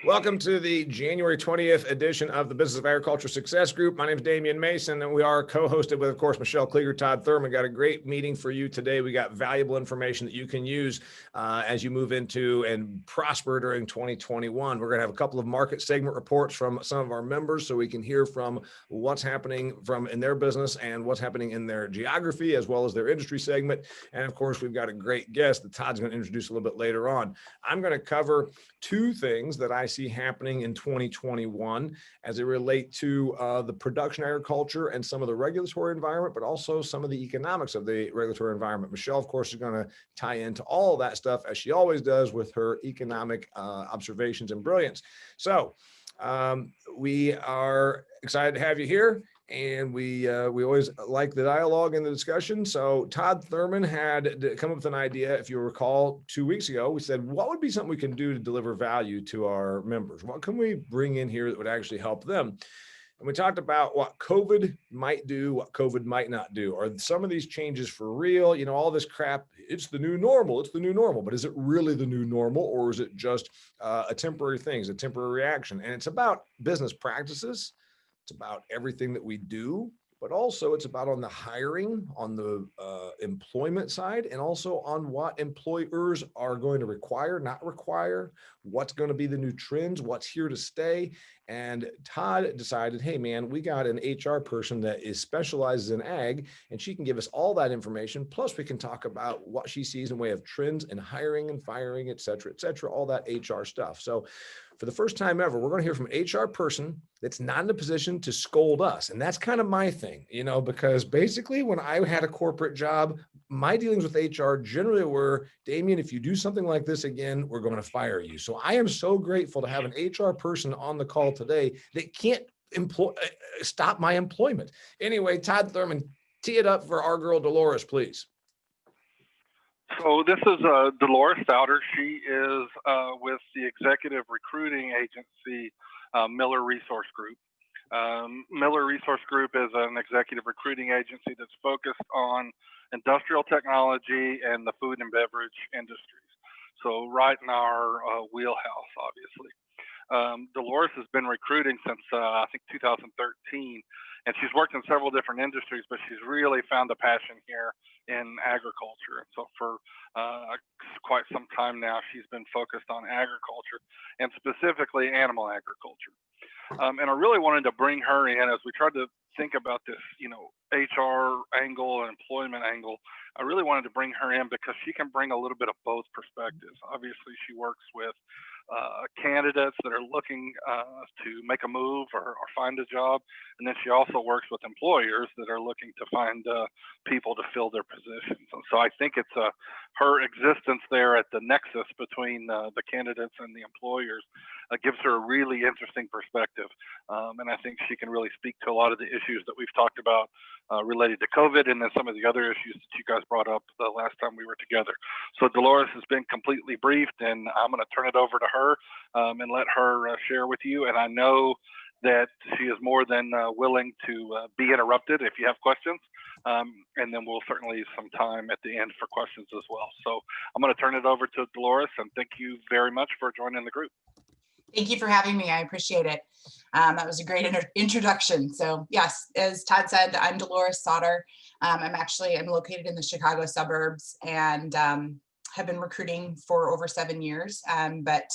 Welcome to the January 20th edition of the Business of Agriculture Success Group. My name is Damian Mason, and we are co-hosted with, of course, Michelle Klieger, Todd Thurman. Got a great meeting for you today. We got valuable information that you can use as you move into and prosper during 2021. We're going to have a couple of market segment reports from some of our members so we can hear from what's happening in their business and what's happening in their geography as well as their industry segment. And of course, we've got a great guest that Todd's going to introduce a little bit later on. I'm going to cover two things that I see happening in 2021 as it relate to the production agriculture and some of the regulatory environment, but also some of the economics of the regulatory environment. Michelle, of course, is going to tie into all of that stuff as she always does with her economic observations and brilliance. So we are excited to have you here. And we always like the dialogue and the discussion. So Todd Thurman had come up with an idea. If you recall, 2 weeks ago, we said, what would be something we can do to deliver value to our members? What can we bring in here that would actually help them? And we talked about what COVID might do, what COVID might not do. Are some of these changes for real? You know, all this crap, it's the new normal. It's the new normal. But is it really the new normal, or is it just a temporary thing, a temporary reaction? And it's about business practices. It's about everything that we do, but also it's about on the hiring, on the employment side, and also on what employers are going to require, not require, what's going to be the new trends, what's here to stay. And Todd decided, hey man, we got an HR person that specializes in ag, and she can give us all that information. Plus we can talk about what she sees in way of trends in hiring and firing, et cetera, all that HR stuff. So for the first time ever, we're going to hear from an HR person that's not in a position to scold us. And that's kind of my thing, you know, because basically when I had a corporate job, my dealings with HR generally were, Damian, if you do something like this again, we're going to fire you. So I am so grateful to have an HR person on the call today that can't stop my employment. Anyway, Todd Thurman, tee it up for our girl, Dolores, please. So this is Dolores Souter. She is with the executive recruiting agency, Miller Resource Group. Miller Resource Group is an executive recruiting agency that's focused on industrial technology and the food and beverage industries. So right in our wheelhouse, obviously. Dolores has been recruiting since I think 2013, and she's worked in several different industries, but she's really found a passion here in agriculture. And so for quite some time now, she's been focused on agriculture and specifically animal agriculture. And I really wanted to bring her in as we tried to think about this, you know, HR angle and employment angle. I really wanted to bring her in because she can bring a little bit of both perspectives. Obviously, she works with candidates that are looking to make a move or find a job. And then she also works with employers that are looking to find people to fill their positions. And so I think it's her existence there at the nexus between the candidates and the employers gives her a really interesting perspective. And I think she can really speak to a lot of the issues that we've talked about related to COVID, and then some of the other issues that you guys brought up the last time we were together. So Dolores has been completely briefed, and I'm going to turn it over to her and let her share with you. And I know that she is more than willing to be interrupted if you have questions. And then we'll certainly leave some time at the end for questions as well. So I'm going to turn it over to Dolores, and thank you very much for joining the group. Thank you for having me. I appreciate it. That was a great introduction. So yes, as Todd said, I'm Dolores Sauter. I'm located in the Chicago suburbs and have been recruiting for over 7 years, but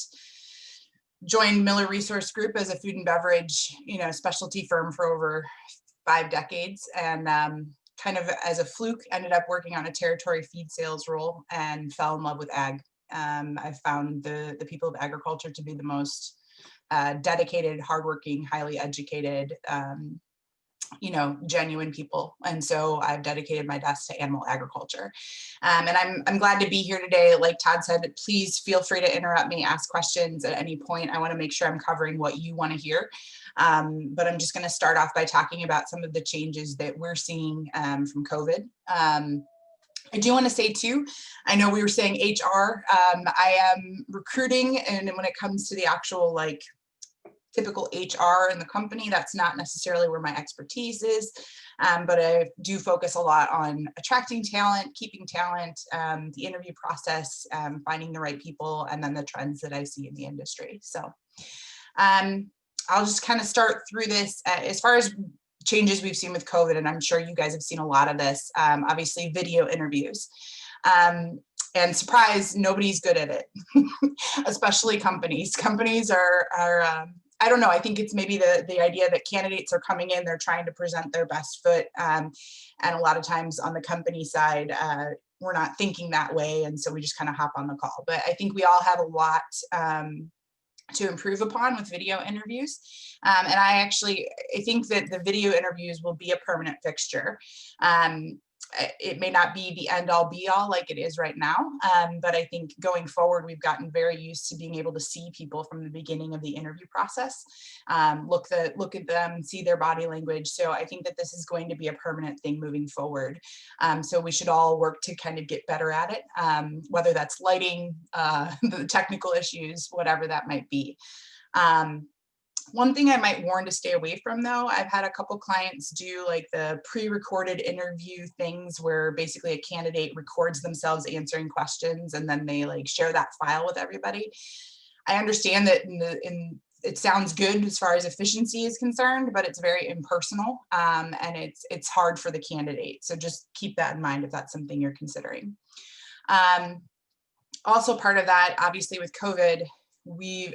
joined Miller Resource Group as a food and beverage, specialty firm for over 5 decades, and kind of as a fluke ended up working on a territory feed sales role and fell in love with ag. I found the people of agriculture to be the most dedicated, hardworking, highly educated, genuine people. And so I've dedicated my desk to animal agriculture. And I'm glad to be here today. Like Todd said, please feel free to interrupt me, ask questions at any point. I want to make sure I'm covering what you want to hear. But I'm just going to start off by talking about some of the changes that we're seeing from COVID. I do want to say too, I know we were saying HR, I am recruiting, and when it comes to the actual typical HR in the company. That's not necessarily where my expertise is, but I do focus a lot on attracting talent, keeping talent, the interview process, finding the right people, and then the trends that I see in the industry. So I'll just kind of start through this as far as changes we've seen with COVID, and I'm sure you guys have seen a lot of this, obviously video interviews. And surprise, nobody's good at it, especially companies. Companies are I don't know, I think it's maybe the idea that candidates are coming in, they're trying to present their best foot. And a lot of times on the company side, we're not thinking that way. And so we just kind of hop on the call. But I think we all have a lot to improve upon with video interviews. And I think that the video interviews will be a permanent fixture. It may not be the end all be all like it is right now, but I think going forward, we've gotten very used to being able to see people from the beginning of the interview process, look at them, see their body language. So I think that this is going to be a permanent thing moving forward. So we should all work to kind of get better at it, whether that's lighting, the technical issues, whatever that might be. One thing I might warn to stay away from, though, I've had a couple clients do like the pre-recorded interview things where basically a candidate records themselves answering questions and then they like share that file with everybody. I understand that it sounds good as far as efficiency is concerned, but it's very impersonal, and it's hard for the candidate. So just keep that in mind if that's something you're considering. Also part of that, obviously with COVID,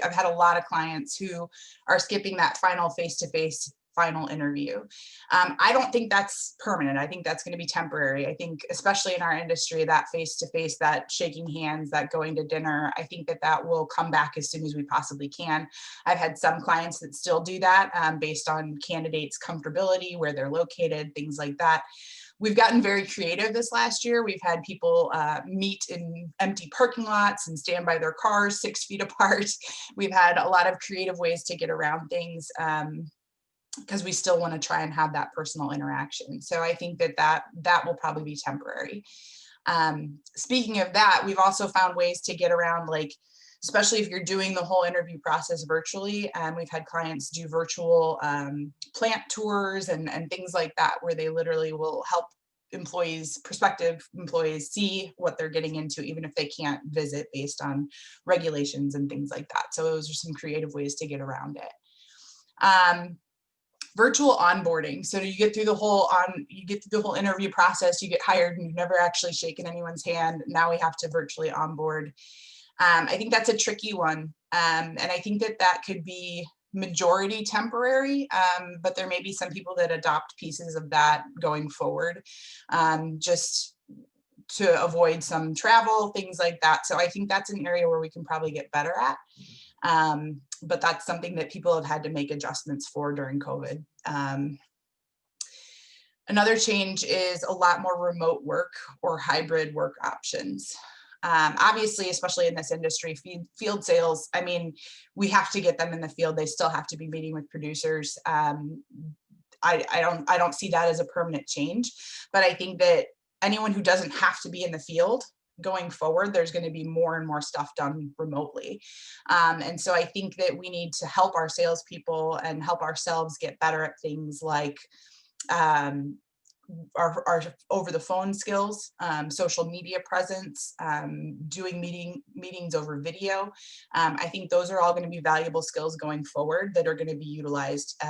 I've had a lot of clients who are skipping that final face-to-face final interview. I don't think that's permanent. I think that's going to be temporary. I think, especially in our industry, that face-to-face, that shaking hands, that going to dinner, I think that will come back as soon as we possibly can. I've had some clients that still do that based on candidates' comfortability, where they're located, things like that. We've gotten very creative this last year. We've had people meet in empty parking lots and stand by their cars 6 feet apart. We've had a lot of creative ways to get around things because we still want to try and have that personal interaction. So I think that will probably be temporary. Speaking of that, we've also found ways to get around, like, especially if you're doing the whole interview process virtually. And we've had clients do virtual plant tours and things like that, where they literally will help prospective employees see what they're getting into, even if they can't visit based on regulations and things like that. So those are some creative ways to get around it. Virtual onboarding. So you get through the whole interview process, you get hired and you've never actually shaken anyone's hand. Now we have to virtually onboard. I think that's a tricky one. And I think that could be majority temporary, but there may be some people that adopt pieces of that going forward, just to avoid some travel, things like that. So I think that's an area where we can probably get better at. But that's something that people have had to make adjustments for during COVID. Another change is a lot more remote work or hybrid work options. Obviously, especially in this industry, field sales, I mean, we have to get them in the field. They still have to be meeting with producers. I don't see that as a permanent change, but I think that anyone who doesn't have to be in the field going forward, there's going to be more and more stuff done remotely. And so I think that we need to help our salespeople and help ourselves get better at things like our over the phone skills, social media presence, doing meetings over video. I think those are all going to be valuable skills going forward that are going to be utilized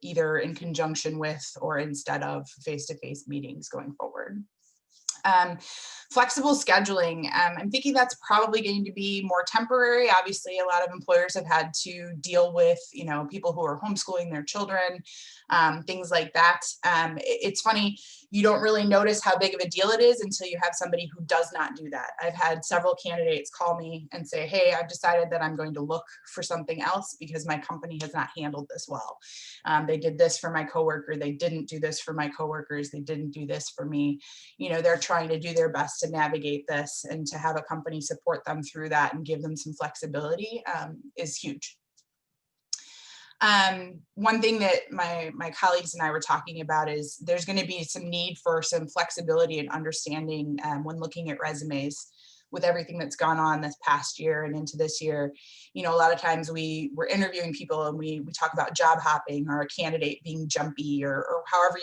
either in conjunction with or instead of face-to-face meetings going forward. Flexible scheduling. I'm thinking that's probably going to be more temporary. Obviously, a lot of employers have had to deal with, people who are homeschooling their children, things like that. It's funny, you don't really notice how big of a deal it is until you have somebody who does not do that. I've had several candidates call me and say, hey, I've decided that I'm going to look for something else because my company has not handled this well. They did this for my coworker. They didn't do this for my coworkers. They didn't do this for me. They're trying to do their best to navigate this, and to have a company support them through that and give them some flexibility is huge. One thing that my colleagues and I were talking about is there's going to be some need for some flexibility and understanding when looking at resumes. with everything that's gone on this past year and into this year, you know, a lot of times we're interviewing people and we talk about job hopping or a candidate being jumpy or however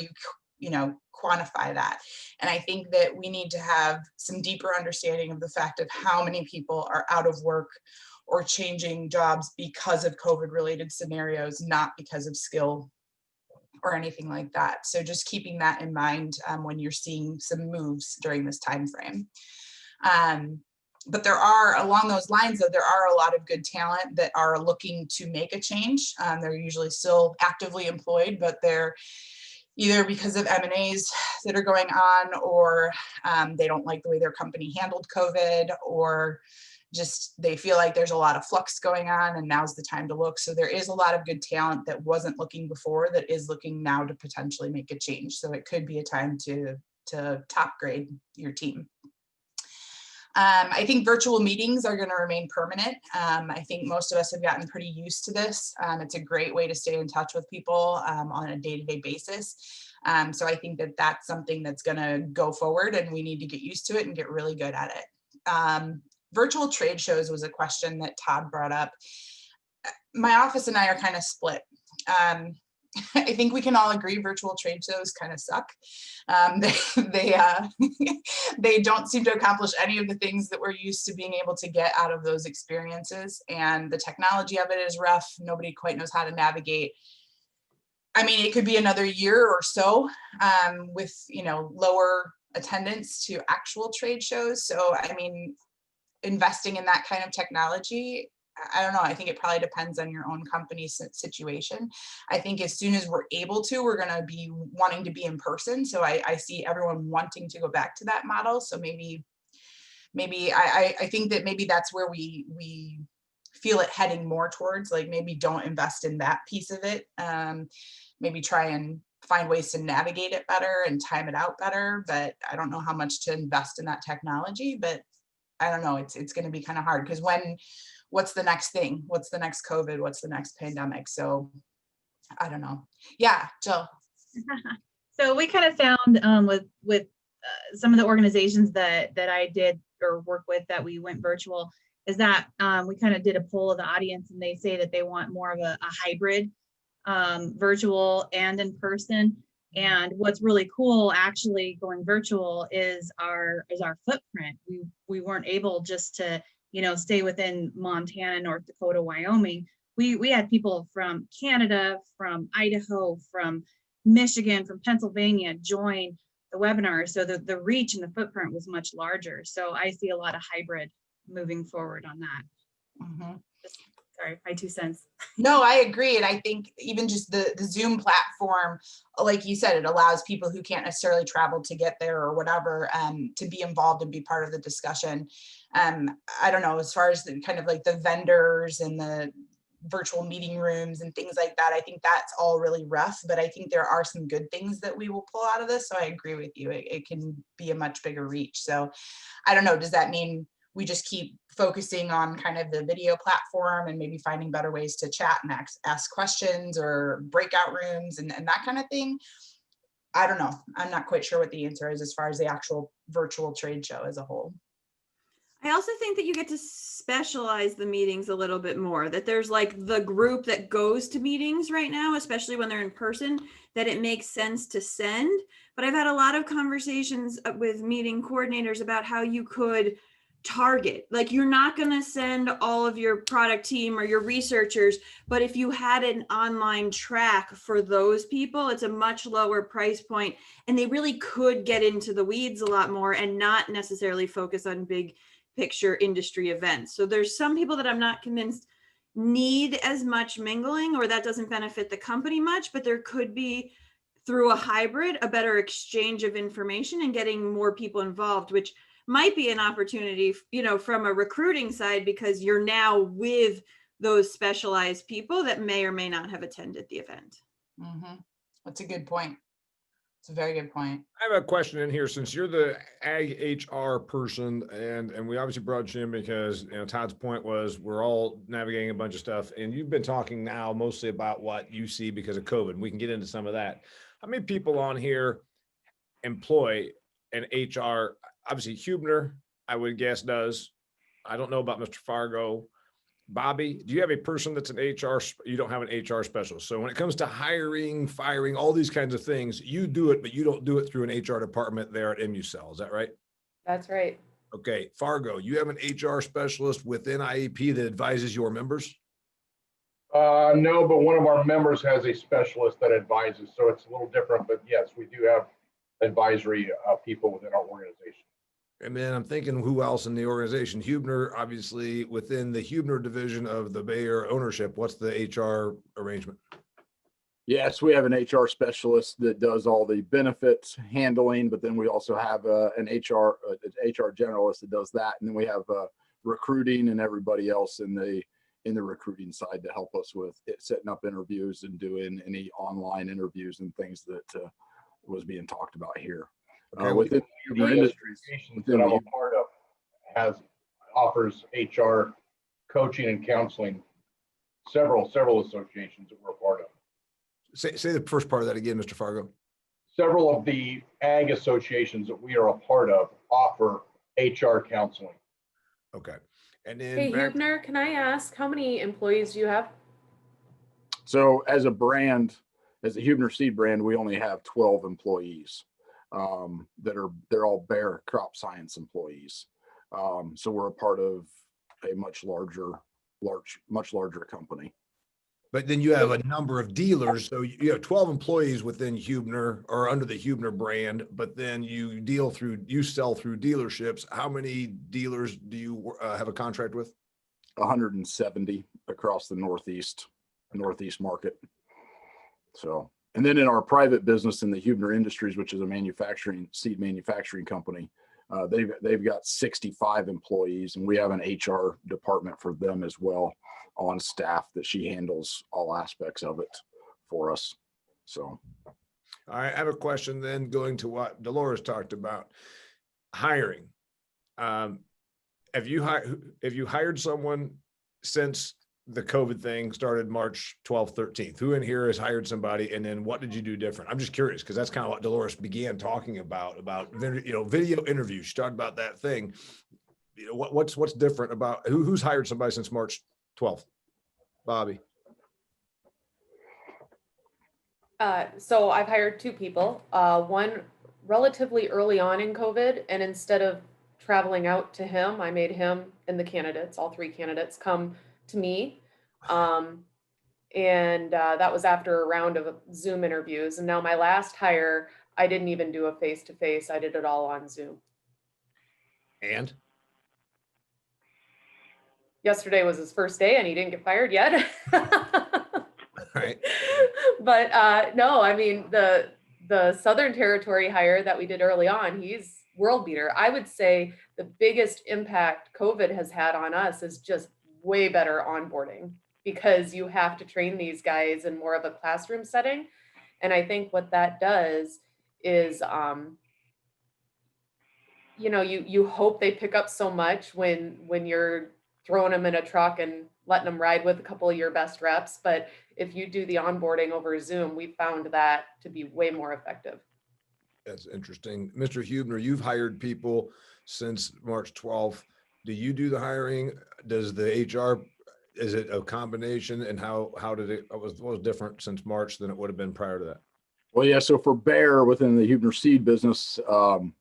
you know, quantify that. And I think that we need to have some deeper understanding of the fact of how many people are out of work or changing jobs because of COVID related scenarios, not because of skill or anything like that. So just keeping that in mind when you're seeing some moves during this time frame. But there are, along those lines, though, there are a lot of good talent that are looking to make a change. They're usually still actively employed, but they're either because of M&As that are going on, or they don't like the way their company handled COVID, or just they feel like there's a lot of flux going on and now's the time to look. So there is a lot of good talent that wasn't looking before that is looking now to potentially make a change. So it could be a time to top grade your team. I think virtual meetings are going to remain permanent. I think most of us have gotten pretty used to this. It's a great way to stay in touch with people on a day-to-day basis. So I think that that's something that's going to go forward, and we need to get used to it and get really good at it. Virtual trade shows was a question that Todd brought up. My office and I are kind of split. I think we can all agree virtual trade shows kind of suck. They don't seem to accomplish any of the things that we're used to being able to get out of those experiences. And the technology of it is rough. Nobody quite knows how to navigate. I mean, it could be another year or so with, you know, lower attendance to actual trade shows. So, I mean, investing in that kind of technology, I don't know. I think it probably depends on your own company's situation. I think as soon as we're able to, we're going to be wanting to be in person. So I see everyone wanting to go back to that model. So maybe I think that maybe that's where we feel it heading more towards, like maybe don't invest in that piece of it. Maybe try and find ways to navigate it better and time it out better. But I don't know how much to invest in that technology, but I don't know. It's going to be kind of hard because what's the next thing? What's the next COVID? What's the next pandemic? So I don't know. Yeah, Jill. So we kind of found with some of the organizations that I did or work with that we went virtual is that we kind of did a poll of the audience, and they say that they want more of a hybrid virtual and in person. And what's really cool actually going virtual is our footprint. We weren't able just to, you know, stay within Montana, North Dakota, Wyoming. We had people from Canada, from Idaho, from Michigan, from Pennsylvania join the webinar. So the reach and the footprint was much larger. So I see a lot of hybrid moving forward on that. Mm-hmm. Sorry, my 2 cents. No, I agree. And I think even just the Zoom platform, like you said, it allows people who can't necessarily travel to get there or whatever to be involved and be part of the discussion. I don't know, as far as the kind of like the vendors and the virtual meeting rooms and things like that, I think that's all really rough, but I think there are some good things that we will pull out of this. So I agree with you. It can be a much bigger reach. So I don't know, does that mean we just keep focusing on kind of the video platform and maybe finding better ways to chat and ask questions or breakout rooms and that kind of thing? I don't know. I'm not quite sure what the answer is as far as the actual virtual trade show as a whole. I also think that you get to specialize the meetings a little bit more, that there's like the group that goes to meetings right now, especially when they're in person, that it makes sense to send. But I've had a lot of conversations with meeting coordinators about how you could target, like you're not going to send all of your product team or your researchers, but if you had an online track for those people, it's a much lower price point and they really could get into the weeds a lot more and not necessarily focus on big picture industry events. So there's some people that I'm not convinced need as much mingling, or that doesn't benefit the company much, but there could be through a hybrid, a better exchange of information and getting more people involved, which might be an opportunity, you know, from a recruiting side, because you're now with those specialized people that may or may not have attended the event. Mm-hmm. That's a good point. It's a very good point. I have a question in here, since you're the ag HR person, and we obviously brought you in because, you know, Todd's point was we're all navigating a bunch of stuff, and you've been talking now mostly about what you see because of COVID. We can get into some of that. How many people on here employ an HR? Obviously Hubner I would guess does. I don't know about Mr. Fargo. Bobby, do you have a person that's an HR? You don't have an HR specialist. So when it comes to hiring, firing, all these kinds of things, you do it, but you don't do it through an HR department there at MUCell. Is that right? That's right. Okay. Fargo, you have an HR specialist within IEP that advises your members? No, but one of our members has a specialist that advises, so it's a little different, but yes, we do have advisory people within our organization. And then I'm thinking who else in the organization? Hubner, obviously within the Hubner division of the Bayer ownership, what's the HR arrangement? Yes, we have an HR specialist that does all the benefits handling, but then we also have an HR generalist that does that. And then we have recruiting and everybody else in the recruiting side to help us with setting up interviews and doing any online interviews and things that was being talked about here. Okay, Within Hubner Industries, That I'm a part of offers HR coaching and counseling. Several associations that we're a part of. Say the first part of that again, Mr. Fargo. Several of the ag associations that we are a part of offer HR counseling. Okay. And then Hey, back- Hubner, can I ask how many employees do you have? so as a brand, as a Hubner seed brand, we only have 12 employees. They're all Bayer crop science employees. So we're a part of a much larger company. But then you have a number of dealers. So you have 12 employees within Hubner or under the Hubner brand, but then you sell through dealerships. How many dealers do you have a contract with? 170 across the Northeast market. So, and then in our private business in the Hubner Industries, which is a seed manufacturing company, they've got 65 employees, and we have an HR department for them as well on staff that she handles all aspects of it for us. So, All right, I have a question then going to what Dolores talked about, hiring. Have you hired someone since the COVID thing started March 12th, 13th? Who in here has hired somebody? And then what did you do different? I'm just curious because that's kind of what Dolores began talking about video interviews. She talked about that thing. What's different about who's hired somebody since March 12th? Bobby. So I've hired two people, one relatively early on in COVID, and instead of traveling out to him, I made him and the candidates, all three candidates, come to me. And that was after a round of Zoom interviews. And now my last hire, I didn't even do a face-to-face. I did it all on Zoom. And? Yesterday was his first day and he didn't get fired yet. Right. But no, I mean, the Southern Territory hire that we did early on, he's world beater. I would say the biggest impact COVID has had on us is just way better onboarding, because you have to train these guys in more of a classroom setting. And I think what that does is, you hope they pick up so much when you're throwing them in a truck and letting them ride with a couple of your best reps. But if you do the onboarding over Zoom, we found that to be way more effective. That's interesting. Mr. Hubner, you've hired people since March 12th. Do you do the hiring? Does the HR, is it a combination? And what was different since March than it would have been prior to that? well, yeah. So for Bayer within the Hubner seed business, the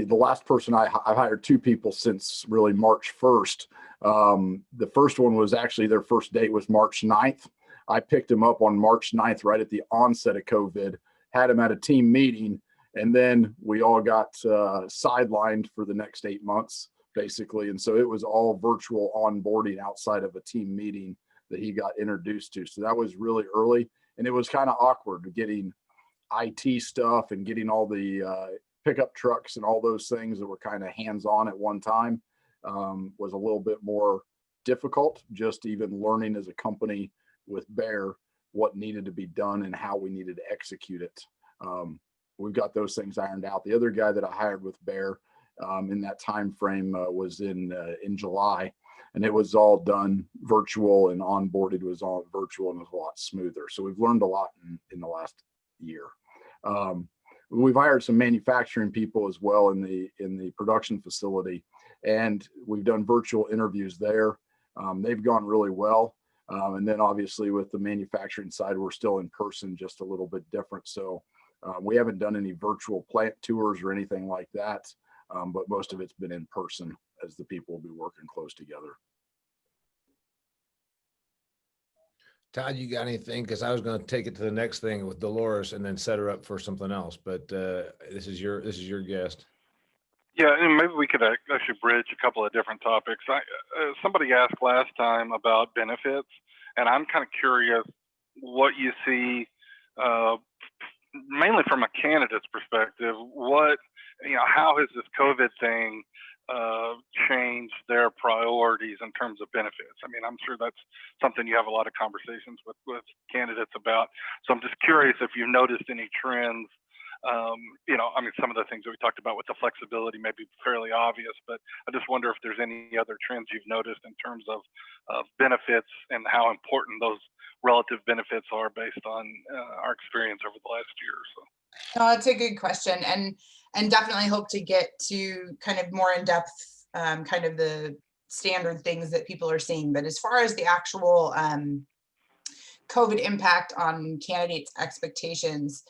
last person I've hired two people since really March 1st. The first one was actually their first date was March 9th. I picked him up on March 9th, right at the onset of COVID, had him at a team meeting, and then we all got sidelined for the next 8 months, basically. And so it was all virtual onboarding outside of a team meeting that he got introduced to. So that was really early, and it was kind of awkward getting IT stuff and getting all the pickup trucks and all those things that were kind of hands-on at one time. Was a little bit more difficult, just even learning as a company with Bayer what needed to be done and how we needed to execute it. We've got those things ironed out. The other guy that I hired with Bayer in that time frame was in July, and it was all done virtual, and onboarded was all virtual and was a lot smoother. So we've learned a lot in the last year. We've hired some manufacturing people as well in the production facility. and we've done virtual interviews there. They've gone really well. And then obviously with the manufacturing side, we're still in person, just a little bit different. So we haven't done any virtual plant tours or anything like that, but most of it's been in person as the people will be working close together. Todd, you got anything? Because I was going to take it to the next thing with Dolores and then set her up for something else. But this is your guest. Yeah, and maybe we could actually bridge a couple of different topics. Somebody asked last time about benefits, and I'm kind of curious what you see, mainly from a candidate's perspective. How has this COVID thing changed their priorities in terms of benefits? I mean, I'm sure that's something you have a lot of conversations with candidates about. So I'm just curious if you've noticed any trends. Some of the things that we talked about with the flexibility may be fairly obvious, but I just wonder if there's any other trends you've noticed in terms of benefits and how important those relative benefits are based on our experience over the last year or so. No, that's a good question, and definitely hope to get to kind of more in depth, kind of the standard things that people are seeing. But as far as the actual COVID impact on candidates' expectations,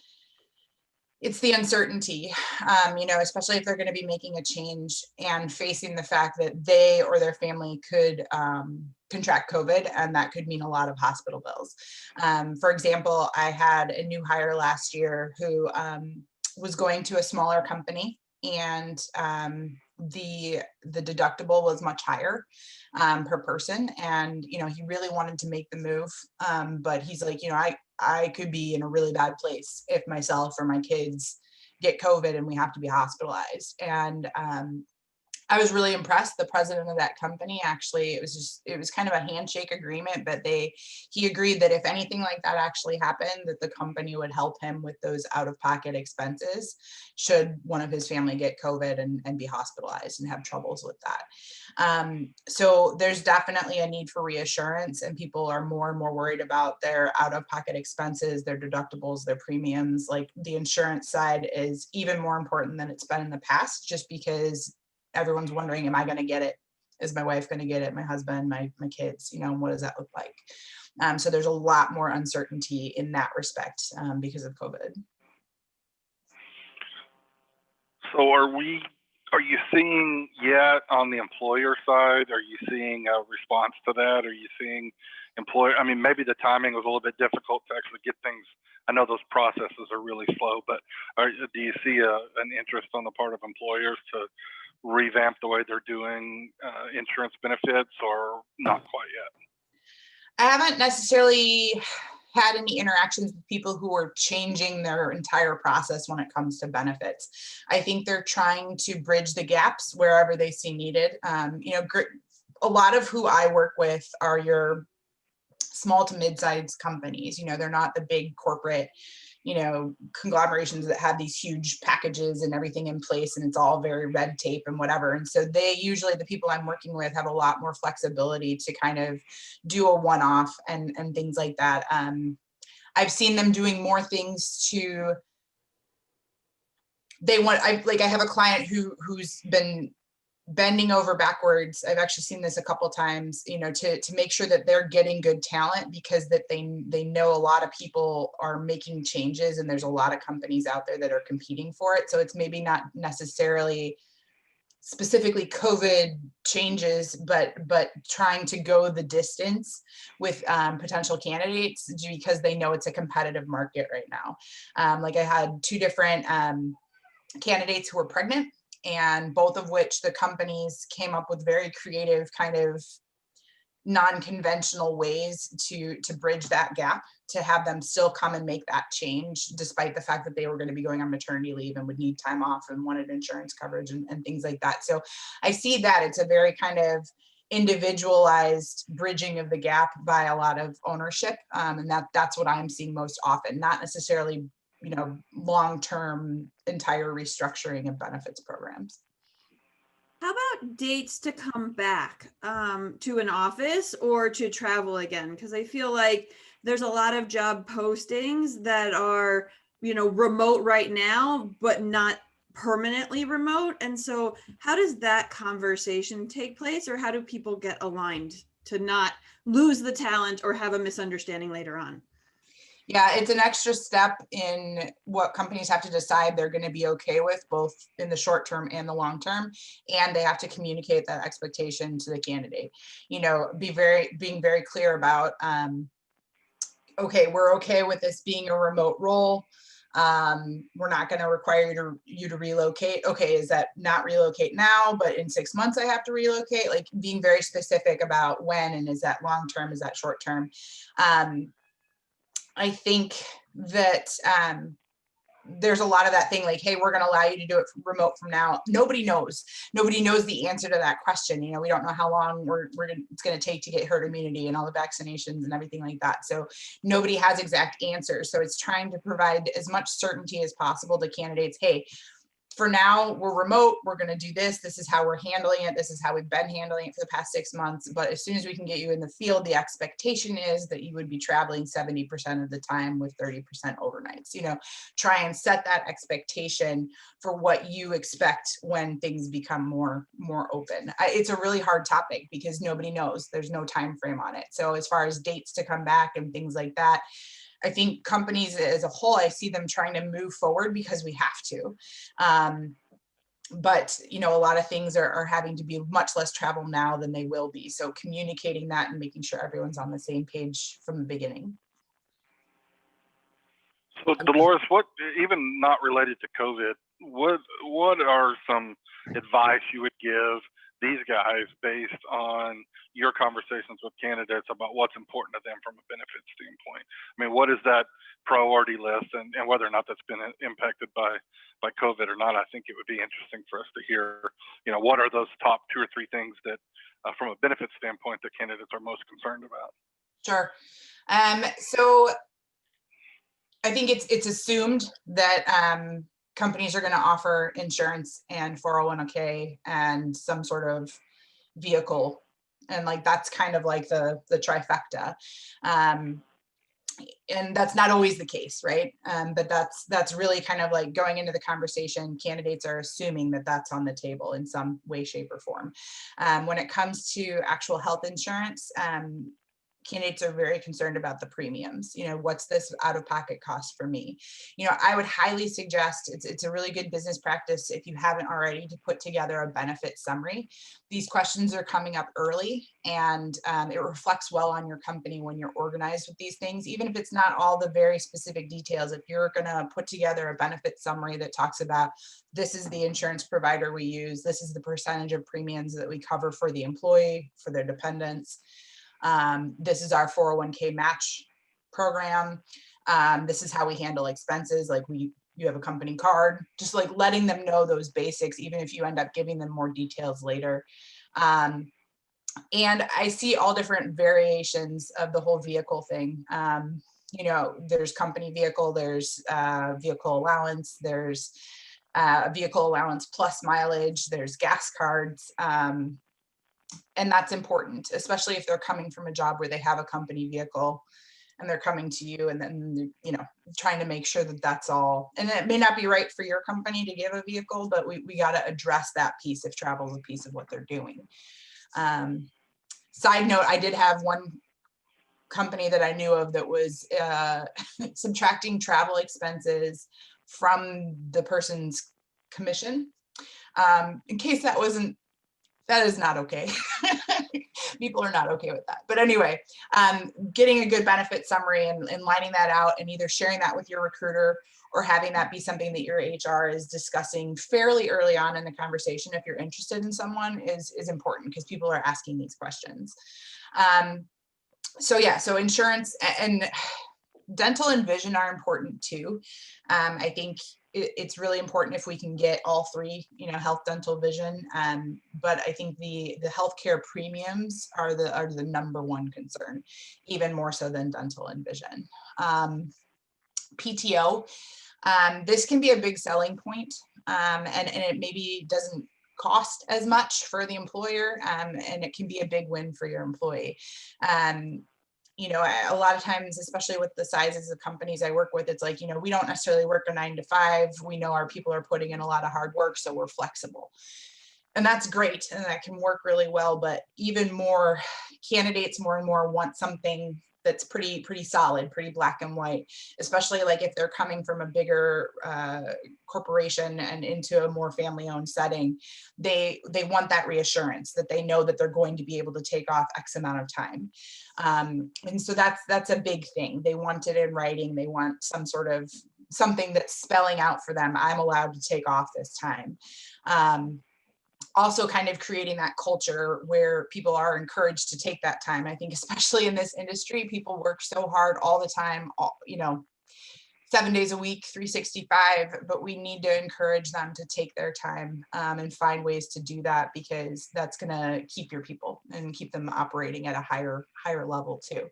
it's the uncertainty, especially if they're going to be making a change and facing the fact that they or their family could contract COVID, and that could mean a lot of hospital bills. For example, I had a new hire last year who was going to a smaller company, and the deductible was much higher per person, and he really wanted to make the move, but he's like, I could be in a really bad place if myself or my kids get COVID and we have to be hospitalized. And I was really impressed. The president of that company, actually, it was kind of a handshake agreement, but he agreed that if anything like that actually happened, that the company would help him with those out-of-pocket expenses should one of his family get COVID and be hospitalized and have troubles with that. So there's definitely a need for reassurance, and people are more and more worried about their out-of-pocket expenses, their deductibles, their premiums. Like, the insurance side is even more important than it's been in the past, just because everyone's wondering, am I going to get it? Is my wife going to get it? My husband, my kids, what does that look like? So there's a lot more uncertainty in that respect because of COVID. So are you seeing yet on the employer side, are you seeing a response to that? Are you seeing maybe the timing was a little bit difficult to actually get things. I know those processes are really slow, but do you see an interest on the part of employers to revamp the way they're doing insurance benefits, or not quite yet? I haven't necessarily had any interactions with people who are changing their entire process when it comes to benefits. I think they're trying to bridge the gaps wherever they see needed. A lot of who I work with are your small to mid-sized companies. They're not the big corporate conglomerations that have these huge packages and everything in place, and it's all very red tape and whatever. And so the people I'm working with have a lot more flexibility to kind of do a one-off and things like that. I've seen them doing more things I have a client who's been bending over backwards. I've actually seen this a couple times, to make sure that they're getting good talent, because that they know a lot of people are making changes, and there's a lot of companies out there that are competing for it. So it's maybe not necessarily specifically COVID changes, but trying to go the distance with potential candidates, because they know it's a competitive market right now. I had two different candidates who were pregnant, and both of which the companies came up with very creative, kind of non-conventional ways to bridge that gap, to have them still come and make that change, despite the fact that they were going to be going on maternity leave and would need time off and wanted insurance coverage and things like that. So I see that it's a very kind of individualized bridging of the gap by a lot of ownership, and that's what I'm seeing most often, not necessarily long-term entire restructuring of benefits programs. How about dates to come back to an office or to travel again? Because I feel like there's a lot of job postings that are, remote right now, but not permanently remote. And so how does that conversation take place, or how do people get aligned to not lose the talent or have a misunderstanding later on? Yeah, it's an extra step in what companies have to decide they're going to be okay with, both in the short term and the long term. And they have to communicate that expectation to the candidate. You know, being very clear about, okay, we're okay with this being a remote role. We're not going to require you to relocate. Okay, is that not relocate now, but in 6 months I have to relocate? Like, being very specific about when, and is that long term, is that short term? I think that there's a lot of that thing, like, hey, we're going to allow you to do it remote from now. Nobody knows the answer to that question. You know, we don't know how long it's going to take to get herd immunity and all the vaccinations and everything like that. So nobody has exact answers. So it's trying to provide as much certainty as possible to candidates. Hey, for now, we're remote, we're going to do this. This is how we're handling it. This is how we've been handling it for the past 6 months. But as soon as we can get you in the field, the expectation is that you would be traveling 70% of the time with 30% overnights. You know, try and set that expectation for what you expect when things become more open. It's a really hard topic because nobody knows. There's no time frame on it. So as far as dates to come back and things like that, I think companies as a whole, I see them trying to move forward because we have to. But, you know, a lot of things are having to be much less travel now than they will be. So communicating that and making sure everyone's on the same page from the beginning. So Dolores, what, even not related to COVID, what are some advice you would give these guys based on your conversations with candidates about what's important to them from a benefit standpoint? I mean, what is that priority list, and whether or not that's been impacted by COVID or not? I think it would be interesting for us to hear, you know, what are those top 2 or 3 things that from a benefit standpoint the candidates are most concerned about? Sure. So I think it's assumed that companies are going to offer insurance and 401k and some sort of vehicle, and like that's kind of like the trifecta, and that's not always the case, right? But that's really kind of like going into the conversation. Candidates are assuming that that's on the table in some way, shape, or form. When it comes to actual health insurance, candidates are very concerned about the premiums. You know, what's this out-of-pocket cost for me? You know, I would highly suggest, it's a really good business practice if you haven't already, to put together a benefit summary. These questions are coming up early, and it reflects well on your company when you're organized with these things, even if it's not all the very specific details. If you're going to put together a benefit summary that talks about, this is the insurance provider we use, this is the percentage of premiums that we cover for the employee, for their dependents, this is our 401k match program, this is how we handle expenses, like you have a company card, just like letting them know those basics, even if you end up giving them more details later. And I see all different variations of the whole vehicle thing. You know, there's company vehicle, there's vehicle allowance, there's vehicle allowance plus mileage, there's gas cards. And that's important, especially if they're coming from a job where they have a company vehicle and they're coming to you, and then, you know, trying to make sure that that's all. And it may not be right for your company to give a vehicle, but we got to address that piece if travel is a piece of what they're doing. Side note, I did have one company that I knew of that was subtracting travel expenses from the person's commission. In case that is not okay. People are not okay with that. But anyway, getting a good benefit summary and lining that out, and either sharing that with your recruiter or having that be something that your HR is discussing fairly early on in the conversation if you're interested in someone is important, because people are asking these questions. So yeah, so insurance and dental and vision are important too. I think it's really important if we can get all 3, you know, health, dental, vision. But I think the healthcare premiums are the number one concern, even more so than dental and vision. PTO, this can be a big selling point, and it maybe doesn't cost as much for the employer, and it can be a big win for your employee. you know, a lot of times, especially with the sizes of companies I work with, it's like, you know, we don't necessarily work a 9 to 5. We know our people are putting in a lot of hard work, so we're flexible. And that's great, and that can work really well, but even more candidates more and more want something that's pretty solid, pretty black and white, especially like if they're coming from a bigger corporation and into a more family-owned setting. They want that reassurance that they know that they're going to be able to take off X amount of time. And so that's a big thing. They want it in writing. They want some sort of something that's spelling out for them, I'm allowed to take off this time. Also kind of creating that culture where people are encouraged to take that time. I think especially in this industry, people work so hard all the time, you know, 7 days a week, 365, but we need to encourage them to take their time and find ways to do that, because that's going to keep your people and keep them operating at a higher level too.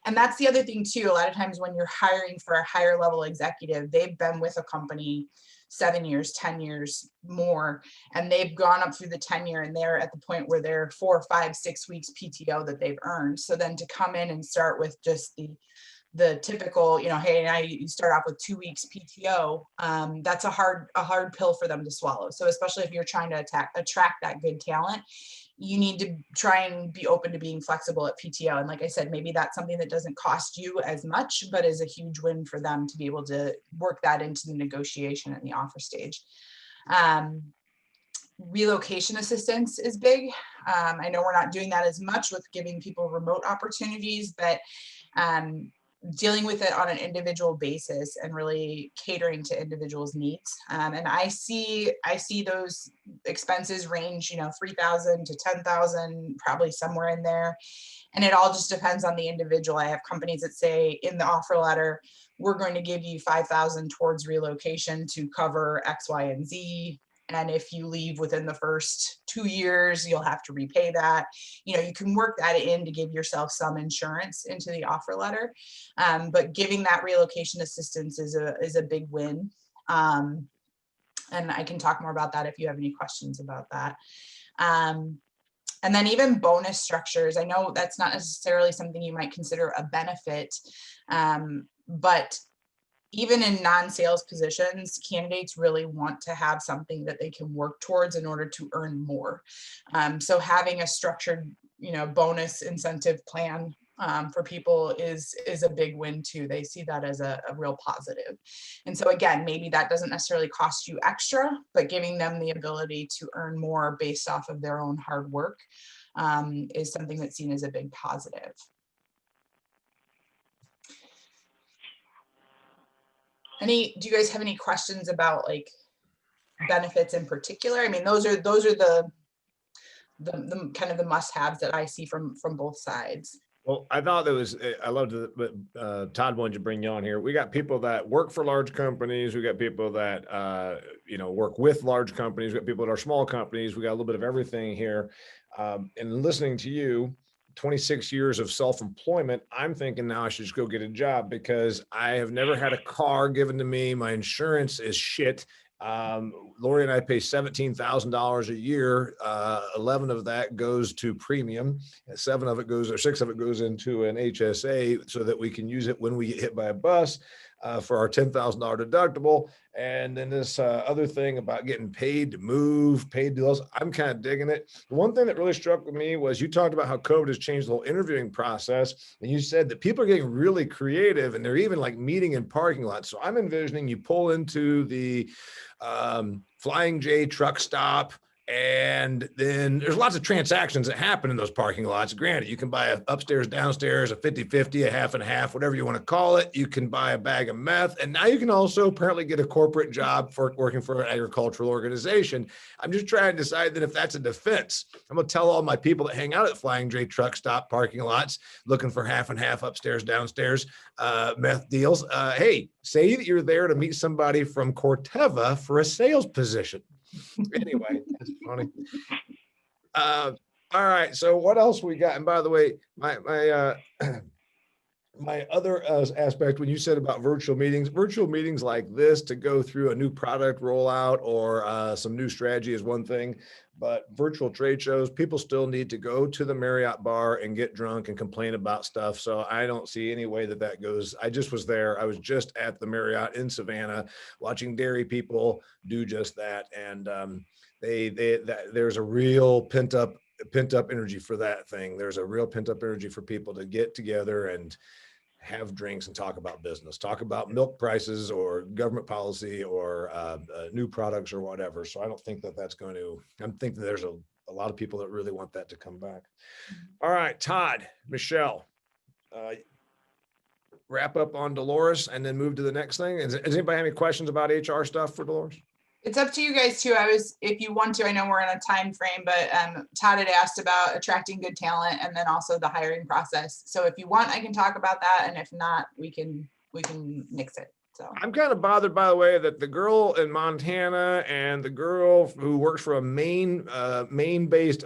And that's the other thing too. A lot of times when you're hiring for a higher level executive, they've been with a company 7 years, 10 years more, and they've gone up through the tenure and they're at the point where they're 4, 5, 6 weeks PTO that they've earned. So then to come in and start with just the typical, you know, hey, now you start off with 2 weeks PTO, that's a hard pill for them to swallow. So especially if you're trying to attract that good talent, you need to try and be open to being flexible at PTO. And like I said, maybe that's something that doesn't cost you as much, but is a huge win for them to be able to work that into the negotiation and the offer stage. Relocation assistance is big. I know we're not doing that as much with giving people remote opportunities, but dealing with it on an individual basis and really catering to individuals' needs. And I see those expenses range, you know, $3,000 to $10,000, probably somewhere in there. And it all just depends on the individual. I have companies that say in the offer letter, we're going to give you $5,000 towards relocation to cover X, Y, and Z. And if you leave within the first 2 years, you'll have to repay that. You know, you can work that in to give yourself some insurance into the offer letter. But giving that relocation assistance is a big win. And I can talk more about that if you have any questions about that. And then even bonus structures. I know that's not necessarily something you might consider a benefit, but even in non-sales positions, candidates really want to have something that they can work towards in order to earn more. So having a structured, you know, bonus incentive plan for people is a big win too. They see that as a real positive. And so again, maybe that doesn't necessarily cost you extra, but giving them the ability to earn more based off of their own hard work is something that's seen as a big positive. Do you guys have any questions about like benefits in particular? I mean, those are the kind of the must-haves that I see from both sides. Well, I thought I loved what Todd wanted to bring you on here. We got people that work for large companies. We got people that, you know, work with large companies. We got people that are small companies. We got a little bit of everything here. And listening to you, 26 years of self-employment, I'm thinking now I should just go get a job because I have never had a car given to me. My insurance is shit. Lori and I pay $17,000 a year. 11 of that goes to premium. 6 of it goes into an HSA so that we can use it when we get hit by a bus for our $10,000 deductible. And then this other thing about getting paid to move, paid deals, I'm kind of digging it. The one thing that really struck with me was you talked about how COVID has changed the whole interviewing process. And you said that people are getting really creative and they're even like meeting in parking lots. So I'm envisioning you pull into the Flying J truck stop, and then there's lots of transactions that happen in those parking lots. Granted, you can buy a upstairs, downstairs, a 50-50, a half and half, whatever you want to call it. You can buy a bag of meth. And now you can also apparently get a corporate job for working for an agricultural organization. I'm just trying to decide that if that's a defense. I'm going to tell all my people that hang out at Flying J truck stop parking lots looking for half and half, upstairs, downstairs, meth deals. Hey, say that you're there to meet somebody from Corteva for a sales position. Anyway, that's funny. All right. So what else we got? And by the way, my other aspect, when you said about virtual meetings like this to go through a new product rollout or some new strategy is one thing, but virtual trade shows, people still need to go to the Marriott bar and get drunk and complain about stuff. So I don't see any way that that goes. I just was there. I was just at the Marriott in Savannah watching dairy people do just that. And there's a real pent up energy for that thing. There's a real pent up energy for people to get together and have drinks and talk about business, talk about milk prices or government policy or new products or whatever. So I don't think that that's going to, I'm thinking there's a lot of people that really want that to come back. All right, Todd, Michelle, wrap up on Dolores and then move to the next thing. Does anybody have any questions about HR stuff for Dolores? It's up to you guys too. If you want to, I know we're in a time frame, but Todd had asked about attracting good talent and then also the hiring process. So if you want, I can talk about that. And if not, we can mix it. So I'm kind of bothered, by the way, that the girl in Montana and the girl who works for a Maine-based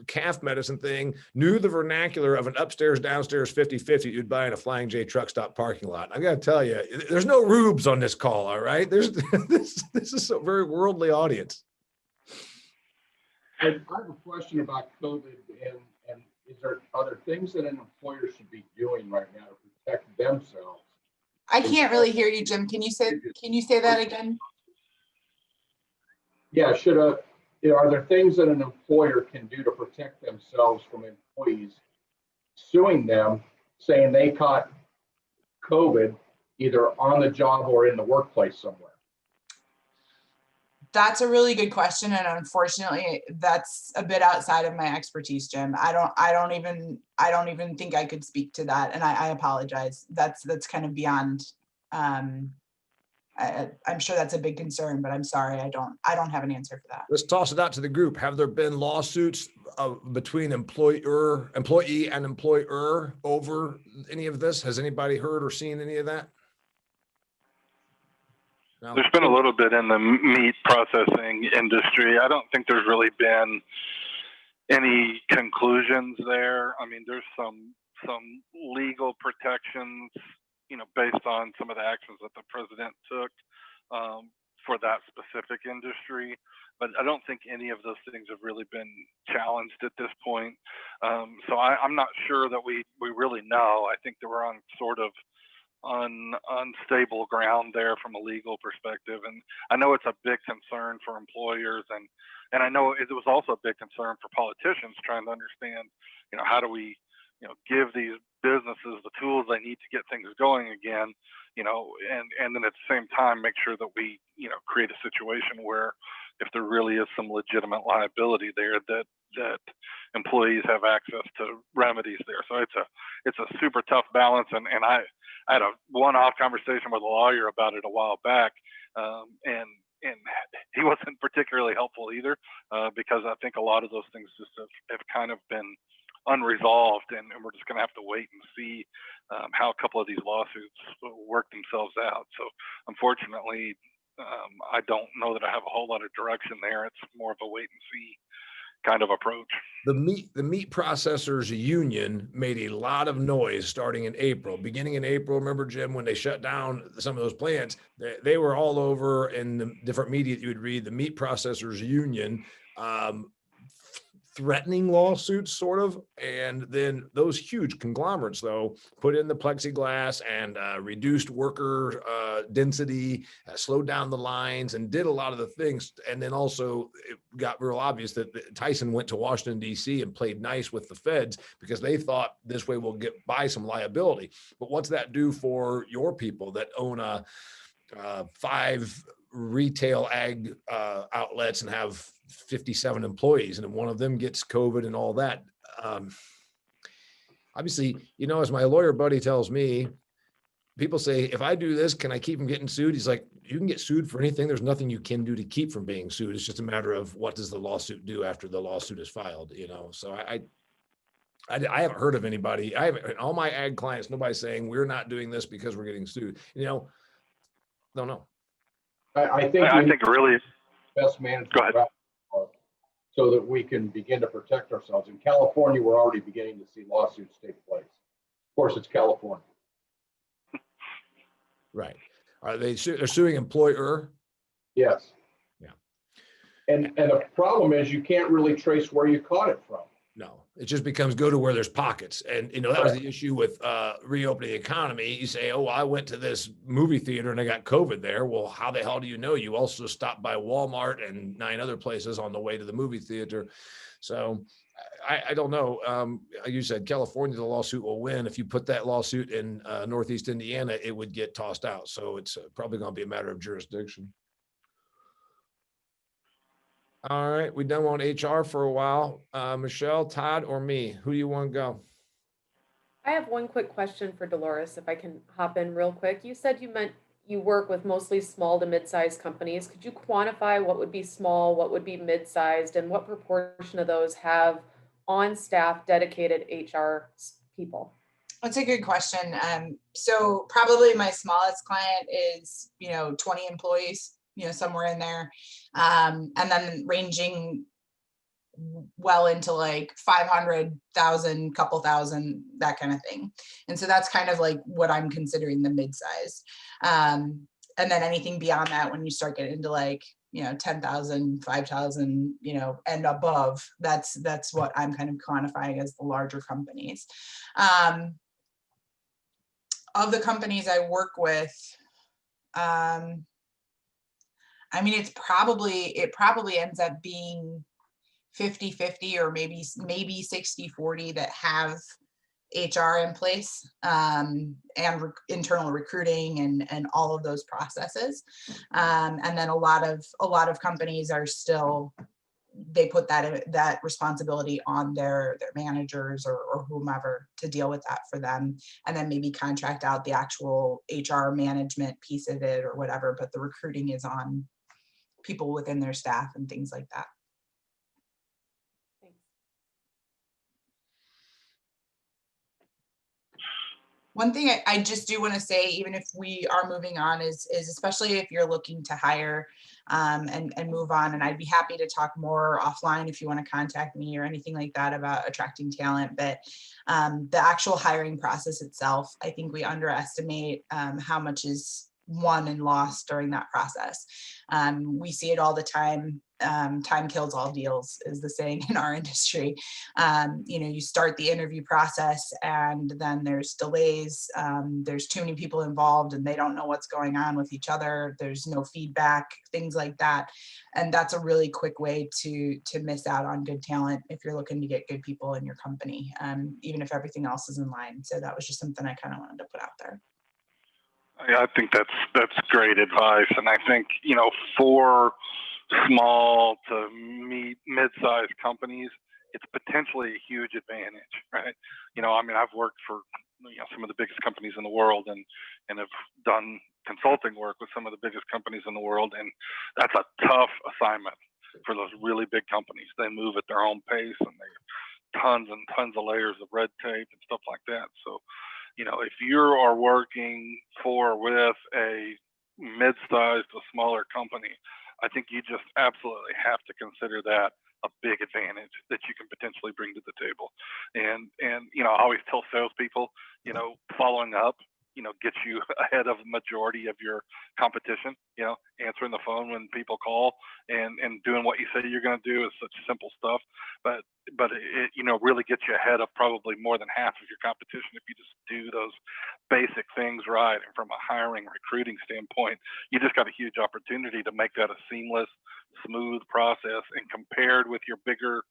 calf medicine thing knew the vernacular of an upstairs, downstairs 50-50 you'd buy in a Flying J truck stop parking lot. I got to tell you, there's no rubes on this call, all right? This is a very worldly audience. I have a question about COVID and are there things that an employer should be doing right now to protect themselves? I can't really hear you, Jim. Can you say that again? Yeah, are there things that an employer can do to protect themselves from employees suing them, saying they caught COVID either on the job or in the workplace somewhere? That's a really good question, and unfortunately, that's a bit outside of my expertise, Jim. I don't even think I could speak to that, and I apologize. That's kind of beyond. I'm sure that's a big concern, but I'm sorry, I don't have an answer for that. Let's toss it out to the group. Have there been lawsuits between employee and employer over any of this? Has anybody heard or seen any of that? No. There's been a little bit in the meat processing industry. I don't think there's really been any conclusions there. I mean, there's some legal protections, based on some of the actions that the president took for that specific industry. But I don't think any of those things have really been challenged at this point. So I'm not sure that we really know. I think that we're on sort of unstable ground there from a legal perspective, and I know it's a big concern for employers, and I know it was also a big concern for politicians trying to understand, how do we, give these businesses the tools they need to get things going again, and then at the same time make sure that we, create a situation where if there really is some legitimate liability there, that employees have access to remedies there. So it's a super tough balance, and I had a one-off conversation with a lawyer about it a while back, and he wasn't particularly helpful either, because I think a lot of those things just have kind of been unresolved, and we're just going to have to wait and see how a couple of these lawsuits work themselves out. So unfortunately, I don't know that I have a whole lot of direction there. It's more of a wait and see kind of approach. The meat processors union made a lot of noise starting in April, beginning in April. Remember, Jim, when they shut down some of those plants, they were all over in the different media that you would read. The meat processors union threatening lawsuits, sort of, and then those huge conglomerates, though, put in the plexiglass and reduced worker density, slowed down the lines, and did a lot of the things. And then also it got real obvious that Tyson went to Washington, D.C. and played nice with the feds because they thought this way we'll get by some liability. But what's that do for your people that own 5 retail ag outlets and have 57 employees, and one of them gets COVID and all that? Obviously, as my lawyer buddy tells me, people say, if I do this, can I keep from getting sued? He's like, you can get sued for anything. There's nothing you can do to keep from being sued. It's just a matter of what does the lawsuit do after the lawsuit is filed, So I haven't heard of anybody. I haven't, all my ag clients, nobody's saying we're not doing this because we're getting sued. Don't know. I think really best management so that we can begin to protect ourselves. In California, we're already beginning to see lawsuits take place. Of course, it's California. Right. Are they're suing employer? Yes. Yeah. And the problem is you can't really trace where you caught it from. No, it just becomes go to where there's pockets. And, you know, that was Right. the issue with reopening the economy. You say, oh, I went to this movie theater and I got COVID there. Well, how the hell do you know? You also stopped by Walmart and 9 other places on the way to the movie theater. So I don't know. You said California, the lawsuit will win. If you put that lawsuit in Northeast Indiana, it would get tossed out. So it's probably going to be a matter of jurisdiction. All right, we done on HR for a while. Michelle, Todd, or me? Who do you want to go? I have one quick question for Dolores, if I can hop in real quick. You said you meant you work with mostly small to mid-sized companies. Could you quantify what would be small, what would be mid-sized, and what proportion of those have on-staff dedicated HR people? That's a good question. So probably my smallest client is, 20 employees, somewhere in there. And then ranging well into like 500,000, couple thousand, that kind of thing. And so that's kind of like what I'm considering the mid-size. And then anything beyond that, when you start getting into like, 10,000, 5,000, and above, that's what I'm kind of quantifying as the larger companies. Of the companies I work with, it probably ends up being 50-50 or maybe 60-40 that have HR in place, and internal recruiting and all of those processes. And then a lot of companies are still, they put that responsibility on their managers or whomever to deal with that for them, and then maybe contract out the actual HR management piece of it or whatever, but the recruiting is on people within their staff and things like that. Thanks. One thing I just do want to say, even if we are moving on, is especially if you're looking to hire and move on, and I'd be happy to talk more offline if you want to contact me or anything like that about attracting talent. But the actual hiring process itself, I think we underestimate how much is won and lost during that process. We see it all the time. Time kills all deals is the saying in our industry. You start the interview process and then there's delays. There's too many people involved and they don't know what's going on with each other. There's no feedback, things like that. And that's a really quick way to miss out on good talent if you're looking to get good people in your company, even if everything else is in line. So that was just something I kind of wanted to put out there. I think that's great advice. And I think, for small to mid-sized companies, it's potentially a huge advantage, right? I've worked for some of the biggest companies in the world and have done consulting work with some of the biggest companies in the world. And that's a tough assignment for those really big companies. They move at their own pace and they have tons and tons of layers of red tape and stuff like that. So, if you are working with a mid-sized to smaller company, I think you just absolutely have to consider that a big advantage that you can potentially bring to the table. And I always tell salespeople, following up, gets you ahead of the majority of your competition. Answering the phone when people call and doing what you say you're going to do is such simple stuff, but it really gets you ahead of probably more than half of your competition if you just do those basic things right. And from a hiring, recruiting standpoint, you just got a huge opportunity to make that a seamless, smooth process. And compared with your bigger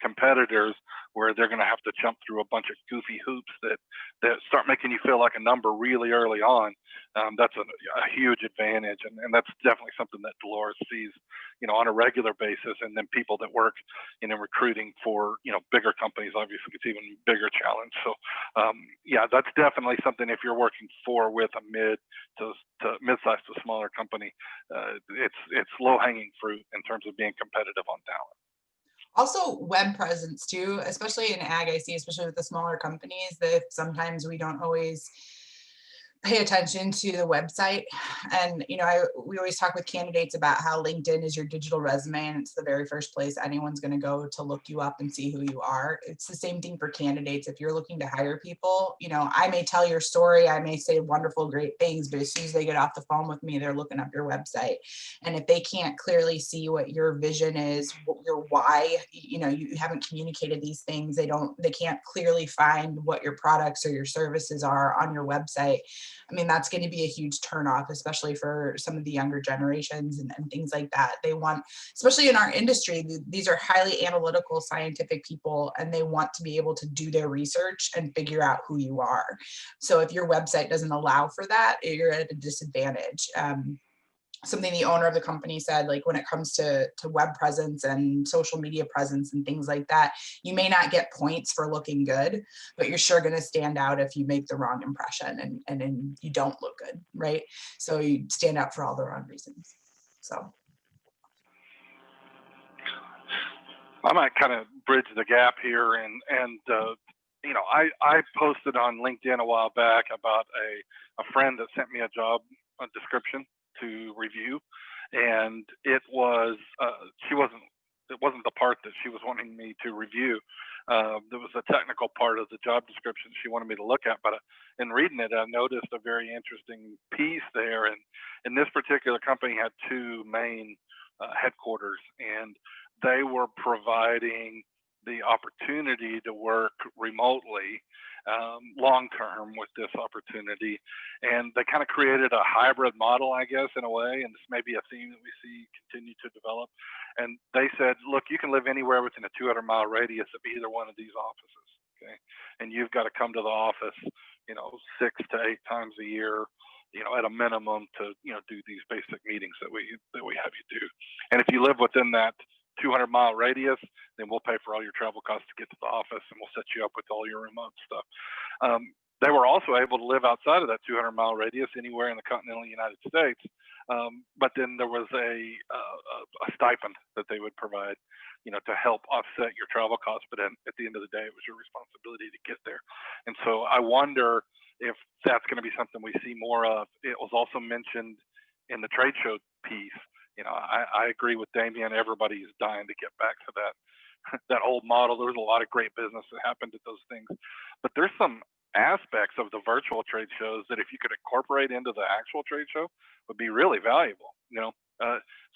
competitors, where they're going to have to jump through a bunch of goofy hoops that start making you feel like a number really early on, that's a huge advantage. And that's definitely something that Dolores sees, on a regular basis. And then people that work in recruiting for, bigger companies, obviously it's even bigger challenge. So that's definitely something, if you're working with a mid-sized to smaller company, it's low-hanging fruit in terms of being competitive on talent. Also web presence too, especially in ag, I see, especially with the smaller companies, that sometimes we don't always pay attention to the website. And, we always talk with candidates about how LinkedIn is your digital resume, and it's the very first place anyone's going to go to look you up and see who you are. It's the same thing for candidates. If you're looking to hire people, I may tell your story, I may say wonderful, great things, but as soon as they get off the phone with me, they're looking up your website. And if they can't clearly see what your vision is, your why, you haven't communicated these things, they can't clearly find what your products or your services are on your website. I mean, that's going to be a huge turnoff, especially for some of the younger generations and things like that. They want, especially in our industry, these are highly analytical, scientific people, and they want to be able to do their research and figure out who you are. So if your website doesn't allow for that, you're at a disadvantage. Something the owner of the company said, like when it comes to web presence and social media presence and things like that, you may not get points for looking good, but you're sure going to stand out if you make the wrong impression and then you don't look good, right? So you stand out for all the wrong reasons. So I might kind of bridge the gap here, and I posted on LinkedIn a while back about a friend that sent me a job description to review, and it wasn't the part that she was wanting me to review. There was a technical part of the job description she wanted me to look at, but in reading it, I noticed a very interesting piece there. And this particular company had two main headquarters, and they were providing the opportunity to work remotely long-term with this opportunity. And they kind of created a hybrid model, I guess, in a way, and this may be a theme that we see continue to develop. And they said, look, you can live anywhere within a 200-mile radius of either one of these offices, okay? And you've got to come to the office, 6 to 8 times a year, at a minimum to, do these basic meetings that we have you do. And if you live within that 200-mile radius, then we'll pay for all your travel costs to get to the office, and we'll set you up with all your remote stuff. They were also able to live outside of that 200-mile radius anywhere in the continental United States. But then there was a stipend that they would provide, to help offset your travel costs. But then at the end of the day, it was your responsibility to get there. And so I wonder if that's going to be something we see more of. It was also mentioned in the trade show piece. I agree with Damian. Everybody's dying to get back to that old model. There was a lot of great business that happened at those things, but there's some aspects of the virtual trade shows that if you could incorporate into the actual trade show would be really valuable.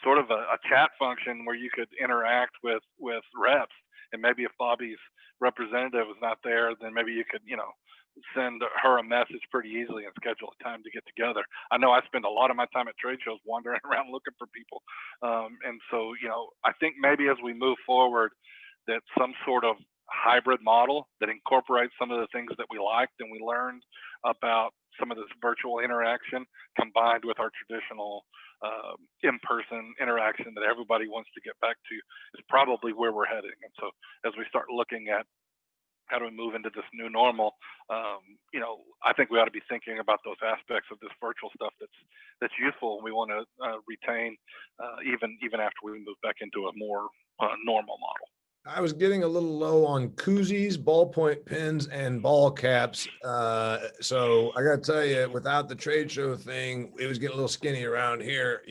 Sort of a chat function where you could interact with reps, and maybe if Bobby's representative was not there, then maybe you could, send her a message pretty easily and schedule a time to get together. I know I spend a lot of my time at trade shows wandering around looking for people. And so, I think maybe as we move forward, that some sort of hybrid model that incorporates some of the things that we liked and we learned about some of this virtual interaction combined with our traditional in-person interaction that everybody wants to get back to is probably where we're heading. And so as we start looking at how do we move into this new normal, I think we ought to be thinking about those aspects of this virtual stuff that's useful, and we want to retain even after we move back into a more normal model. I was getting a little low on koozies, ballpoint pens, and ball caps. So I got to tell you, without the trade show thing, it was getting a little skinny around here.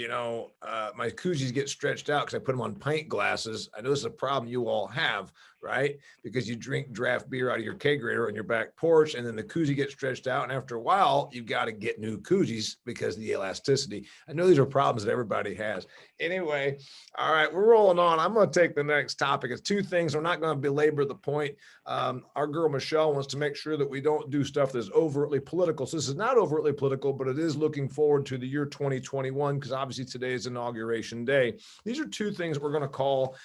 My koozies get stretched out because I put them on pint glasses. I know this is a problem you all have, right? Because you drink draft beer out of your kegerator on your back porch, and then the koozie gets stretched out. And after a while, you've got to get new koozies because of the elasticity. I know these are problems that everybody has. Anyway, all right, we're rolling on. I'm going to take the next topic. It's two things. We're not going to belabor the point. Our girl Michelle wants to make sure that we don't do stuff that's overtly political. So this is not overtly political, but it is looking forward to the year 2021 because obviously today is Inauguration Day. These are two things we're going to call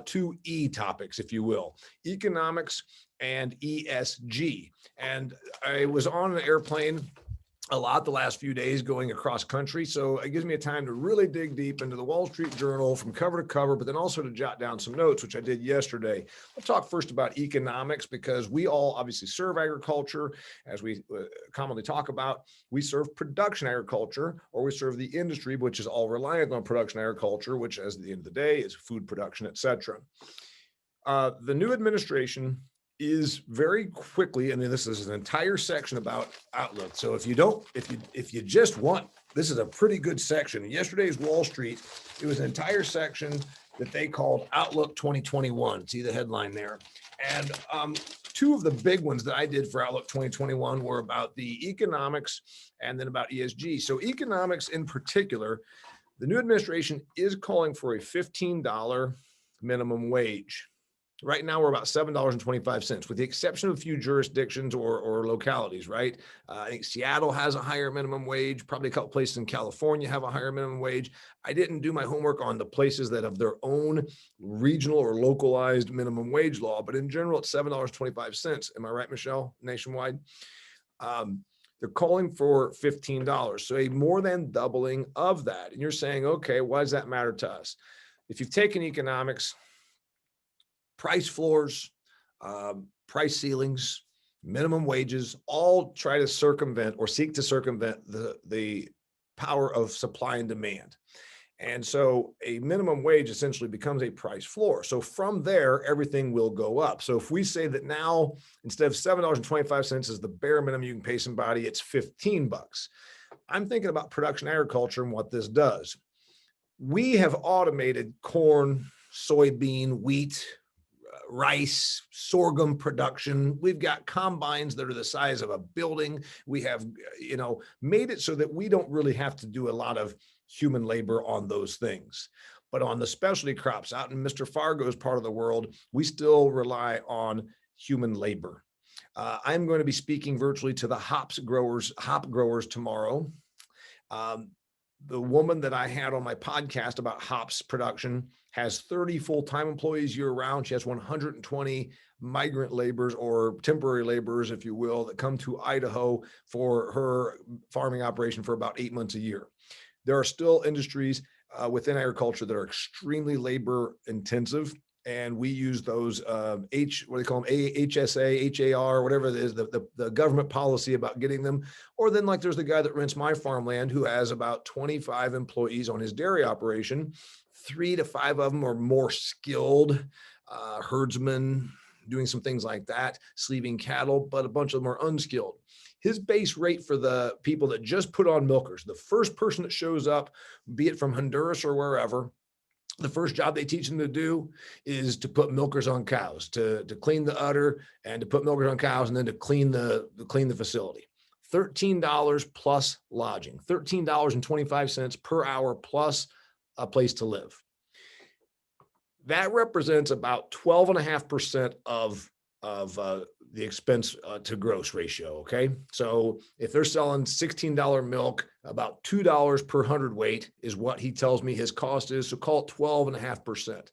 two E topics, if you will: economics and ESG. And I was on an airplane a lot the last few days going across country. So it gives me a time to really dig deep into the Wall Street Journal from cover to cover, but then also to jot down some notes, which I did yesterday. Let's talk first about economics because we all obviously serve agriculture. As we commonly talk about, we serve production agriculture, or we serve the industry, which is all reliant on production agriculture, which at the end of the day is food production, et cetera. The new administration is very quickly, and this is an entire section about Outlook. So if you just want, this is a pretty good section. Yesterday's Wall Street, it was an entire section that they called Outlook 2021. See the headline there. And two of the big ones that I did for Outlook 2021 were about the economics and then about ESG. So economics in particular, the new administration is calling for a $15 minimum wage. Right now, we're about $7.25, with the exception of a few jurisdictions or localities, right? I think Seattle has a higher minimum wage. Probably a couple places in California have a higher minimum wage. I didn't do my homework on the places that have their own regional or localized minimum wage law, but in general, it's $7.25. Am I right, Michelle, nationwide? They're calling for $15, so a more than doubling of that. And you're saying, okay, why does that matter to us? If you've taken economics, price floors, price ceilings, minimum wages, all try to circumvent or seek to circumvent the power of supply and demand. And so a minimum wage essentially becomes a price floor. So from there, everything will go up. So if we say that now, instead of $7.25 is the bare minimum you can pay somebody, it's $15. I'm thinking about production agriculture and what this does. We have automated corn, soybean, wheat, rice, sorghum production. We've got combines that are the size of a building. We have, made it so that we don't really have to do a lot of human labor on those things. But on the specialty crops out in Mr. Fargo's part of the world, we still rely on human labor. I'm going to be speaking virtually to the hop growers tomorrow. The woman that I had on my podcast about hops production has 30 full-time employees year-round. She has 120 migrant laborers or temporary laborers, if you will, that come to Idaho for her farming operation for about 8 months a year. There are still industries within agriculture that are extremely labor intensive. And we use those what do they call them? HSA, HAR, whatever it is, the government policy about getting them. Or then like there's the guy that rents my farmland who has about 25 employees on his dairy operation. 3 to 5 of them are more skilled herdsmen doing some things like that, sleeving cattle, but a bunch of them are unskilled. His base rate for the people that just put on milkers, the first person that shows up, be it from Honduras or wherever, the first job they teach them to do is to put milkers on cows, to clean the udder and to put milkers on cows and then to clean the facility. $13 plus lodging, $13.25 per hour plus a place to live. That represents about 12.5% of the expense to gross ratio. Okay. So if they're selling $16 milk, about $2 per hundredweight is what he tells me his cost is. So call it 12.5%.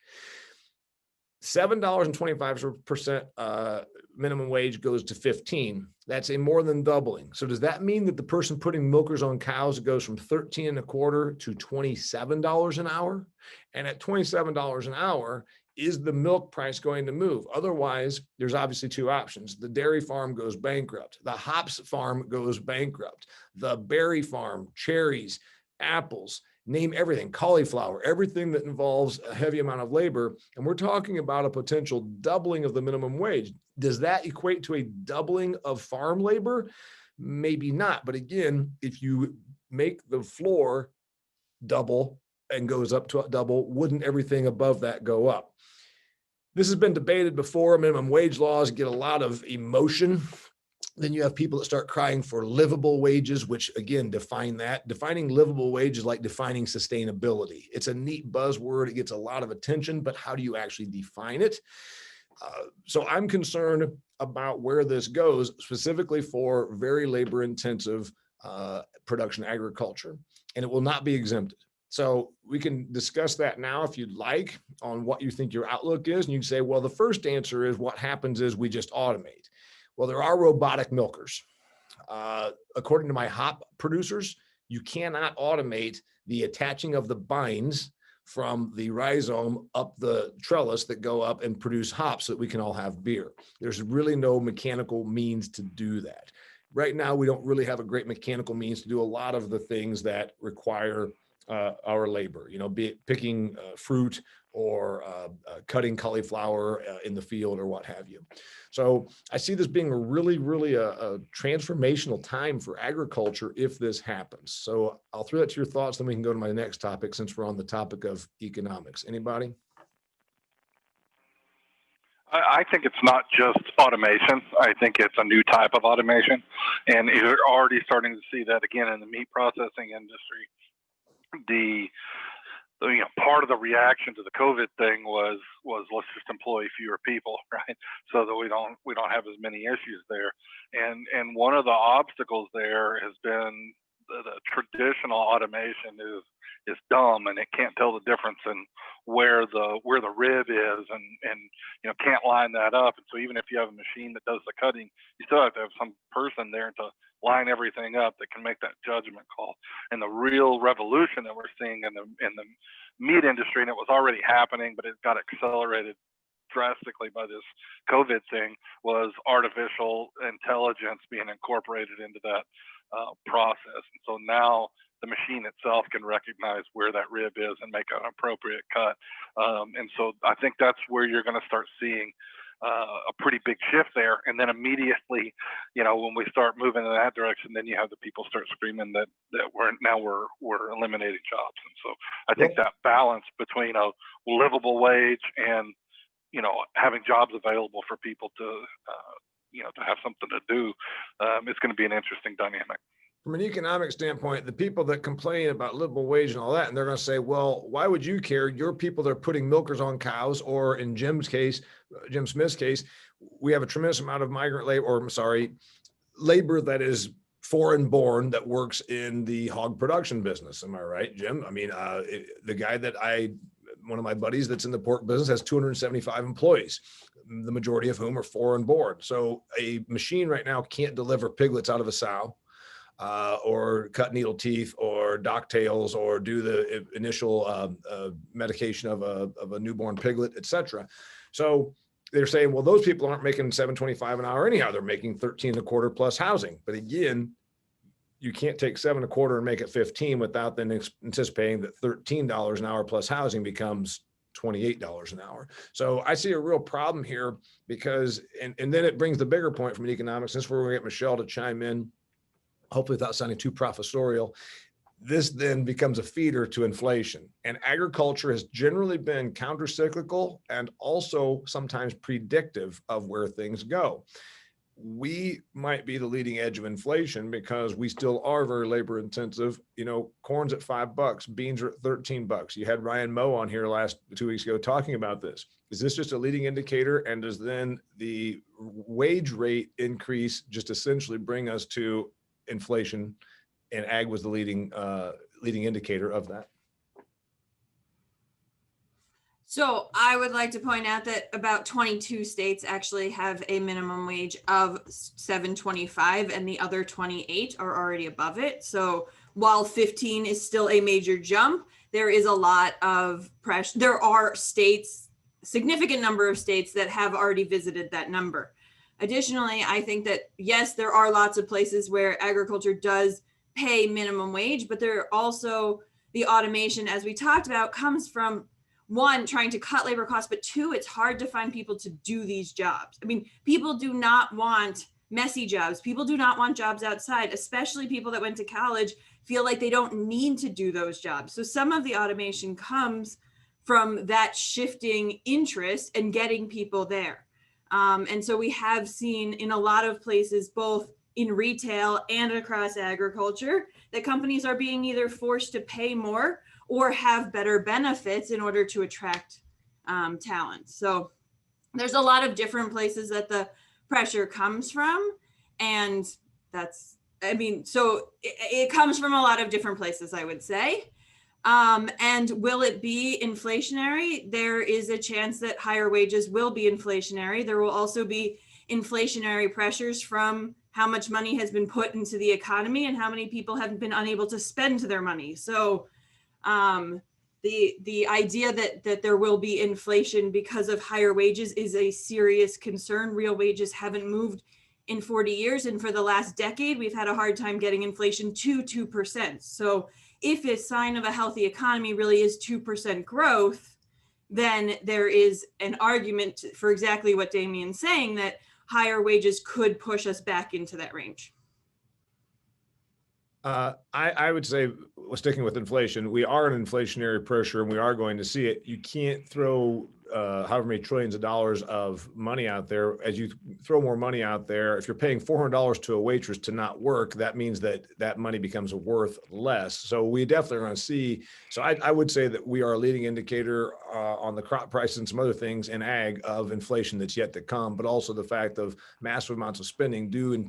$7.25 minimum wage goes to 15. That's a more than doubling. So does that mean that the person putting milkers on cows goes from 13.25 to $27 an hour? And at $27 an hour, is the milk price going to move? Otherwise, there's obviously two options. The dairy farm goes bankrupt. The hops farm goes bankrupt. The berry farm, cherries, apples, name everything, cauliflower, everything that involves a heavy amount of labor. And we're talking about a potential doubling of the minimum wage. Does that equate to a doubling of farm labor? Maybe not. But again, if you make the floor double and goes up to double, wouldn't everything above that go up? This has been debated before. Minimum wage laws get a lot of emotion. Then you have people that start crying for livable wages, which again, define that. Defining livable wage is like defining sustainability. It's a neat buzzword. It gets a lot of attention, but how do you actually define it? So I'm concerned about where this goes, specifically for very labor intensive production agriculture, and it will not be exempted. So we can discuss that now if you'd like on what you think your outlook is. And you can say, well, the first answer is what happens is we just automate. Well, there are robotic milkers. According to my hop producers, you cannot automate the attaching of the bines from the rhizome up the trellis that go up and produce hops so that we can all have beer. There's really no mechanical means to do that. Right now, we don't really have a great mechanical means to do a lot of the things that require our labor, be it picking fruit or cutting cauliflower in the field or what have you. So I see this being a really, really a transformational time for agriculture if this happens. So I'll throw that to your thoughts, then we can go to my next topic since we're on the topic of economics. Anybody? I think it's not just automation. I think it's a new type of automation. And you're already starting to see that again in the meat processing industry. Part of the reaction to the COVID thing was let's just employ fewer people, right? So that we don't have as many issues there. And one of the obstacles there has been the traditional automation is dumb, and it can't tell the difference in where the rib is, and can't line that up. And so even if you have a machine that does the cutting, you still have to have some person there to line everything up that can make that judgment call. And the real revolution that we're seeing in the meat industry, and it was already happening, but it got accelerated drastically by this COVID thing, was artificial intelligence being incorporated into that process. And so now the machine itself can recognize where that rib is and make an appropriate cut. And so I think that's where you're going to start seeing a pretty big shift there. And then immediately, when we start moving in that direction, then you have the people start screaming that we're eliminating jobs. And so I think that balance between a livable wage and having jobs available for people to have something to do, it's going to be an interesting dynamic. From an economic standpoint, the people that complain about livable wage and all that, and they're going to say, well, why would you care? You're people that are putting milkers on cows, or in Jim Smith's case, we have a tremendous amount of labor that is foreign born that works in the hog production business. Am I right, Jim? I mean, the guy one of my buddies that's in the pork business has 275 employees, the majority of whom are foreign born. So a machine right now can't deliver piglets out of a sow, or cut needle teeth, or dock tails, or do the initial medication of a newborn piglet, etc. So they're saying, well, those people aren't making $7.25 an hour anyhow. They're making $13.25 plus housing. But again, you can't take $7.25 and make it 15 without then anticipating that $13 an hour plus housing becomes $28 an hour. So I see a real problem here because, and then it brings the bigger point from an economics, since we're going to get Michelle to chime in, hopefully without sounding too professorial. This then becomes a feeder to inflation. And agriculture has generally been countercyclical and also sometimes predictive of where things go. We might be the leading edge of inflation because we still are very labor intensive. Corn's at $5, beans are at $13. You had Ryan Moe on here 2 weeks ago talking about this. Is this just a leading indicator? And does then the wage rate increase just essentially bring us to inflation, and ag was the leading indicator of that? So I would like to point out that about 22 states actually have a minimum wage of $7.25, and the other 28 are already above it. So while 15 is still a major jump, there is a lot of pressure. There are significant number of states that have already visited that number. Additionally, I think that, yes, there are lots of places where agriculture does pay minimum wage, but there are also the automation, as we talked about, comes from, one, trying to cut labor costs, but two, it's hard to find people to do these jobs. I mean, people do not want messy jobs. People do not want jobs outside, especially people that went to college feel like they don't need to do those jobs. So some of the automation comes from that shifting interest and getting people there. And so we have seen in a lot of places, both in retail and across agriculture, that companies are being either forced to pay more or have better benefits in order to attract talent. So there's a lot of different places that the pressure comes from. And so it comes from a lot of different places, I would say. And will it be inflationary? There is a chance that higher wages will be inflationary. There will also be inflationary pressures from how much money has been put into the economy and how many people have been unable to spend their money. So the idea that there will be inflation because of higher wages is a serious concern. Real wages haven't moved in 40 years. And for the last decade, we've had a hard time getting inflation to 2%. So if a sign of a healthy economy really is 2% growth, then there is an argument for exactly what Damian's saying, that higher wages could push us back into that range. I would say, sticking with inflation, we are in inflationary pressure and we are going to see it. You can't throw however many trillions of dollars of money out there. As you throw more money out there, if you're paying $400 to a waitress to not work, that means that that money becomes worth less. So we definitely are going to see. So I would say that we are a leading indicator on the crop price and some other things in ag of inflation that's yet to come, but also the fact of massive amounts of spending do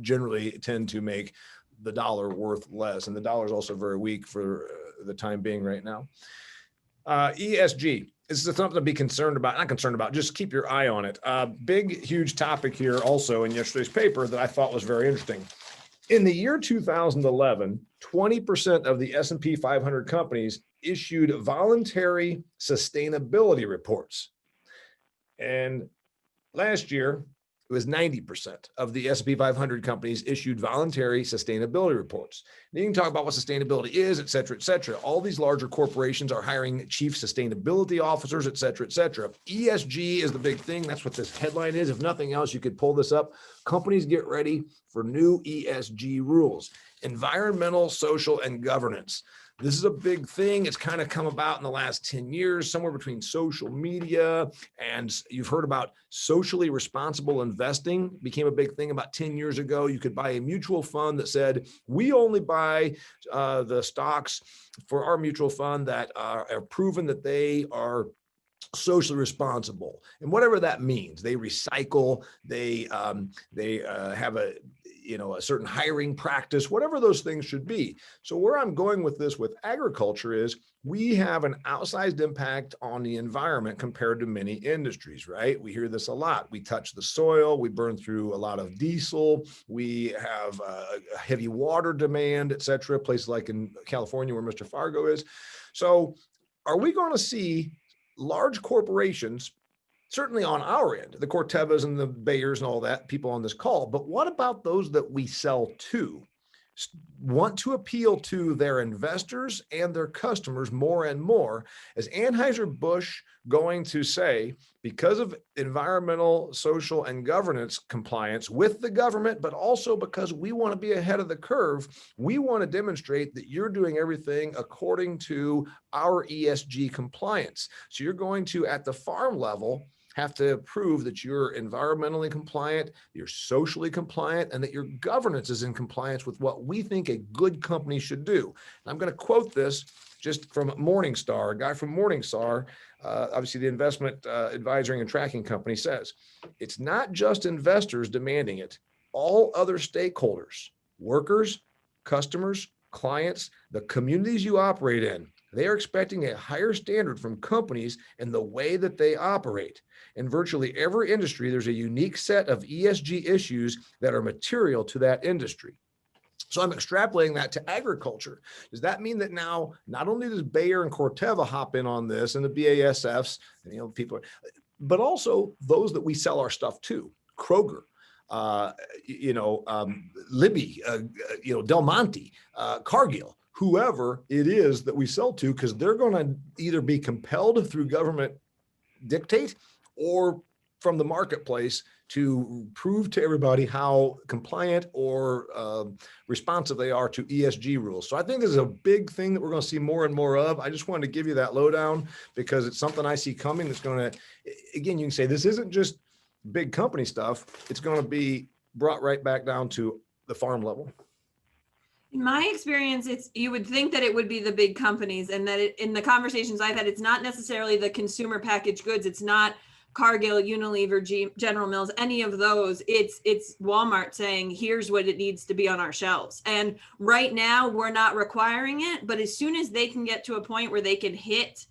generally tend to make the dollar worth less. And the dollar is also very weak for the time being right now. ESG. This is something to be concerned about, not concerned about, just keep your eye on it. Big, huge topic here also in yesterday's paper that I thought was very interesting. In the year 2011, 20% of the S&P 500 companies issued voluntary sustainability reports. And last year, it was 90% of the S&P 500 companies issued voluntary sustainability reports. And you can talk about what sustainability is, et cetera, et cetera. All these larger corporations are hiring chief sustainability officers, et cetera, et cetera. ESG is the big thing. That's what this headline is. If nothing else, you could pull this up. Companies get ready for new ESG rules. Environmental, social, and governance. This is a big thing. It's kind of come about in the last 10 years, somewhere between social media and you've heard about socially responsible investing became a big thing about 10 years ago. You could buy a mutual fund that said, we only buy the stocks for our mutual fund that are proven that they are socially responsible. And whatever that means, they recycle, they have a certain hiring practice, whatever those things should be. So where I'm going with this with agriculture is we have an outsized impact on the environment compared to many industries, right? We hear this a lot. We touch the soil, we burn through a lot of diesel, we have a heavy water demand, et cetera, places like in California where Mr. Fargo is. So are we going to see large corporations, certainly on our end, the Cortevas and the Bayers and all that, people on this call, but what about those that we sell to? Want to appeal to their investors and their customers more and more? Is Anheuser-Busch going to say, because of environmental, social, and governance compliance with the government, but also because we want to be ahead of the curve, we want to demonstrate that you're doing everything according to our ESG compliance. So you're going to, at the farm level, have to prove that you're environmentally compliant, you're socially compliant, and that your governance is in compliance with what we think a good company should do. And I'm going to quote this just from Morningstar. A guy from Morningstar, obviously the investment advisory and tracking company, says, it's not just investors demanding it. All other stakeholders, workers, customers, clients, the communities you operate in, they are expecting a higher standard from companies in the way that they operate. In virtually every industry, there's a unique set of ESG issues that are material to that industry. So I'm extrapolating that to agriculture. Does that mean that now not only does Bayer and Corteva hop in on this and the BASFs, and, people, but also those that we sell our stuff to, Kroger, Libby, Del Monte, Cargill, whoever it is that we sell to, because they're going to either be compelled through government dictate or from the marketplace to prove to everybody how compliant or responsive they are to ESG rules. So I think this is a big thing that we're going to see more and more of. I just wanted to give you that lowdown because it's something I see coming that's going to, again, you can say this isn't just big company stuff. It's going to be brought right back down to the farm level. In my experience, you would think that it would be the big companies, and that in the conversations I've had, it's not necessarily the consumer packaged goods. It's not Cargill, Unilever, General Mills, any of those. It's Walmart saying, here's what it needs to be on our shelves. And right now we're not requiring it, but as soon as they can get to a point where they can hit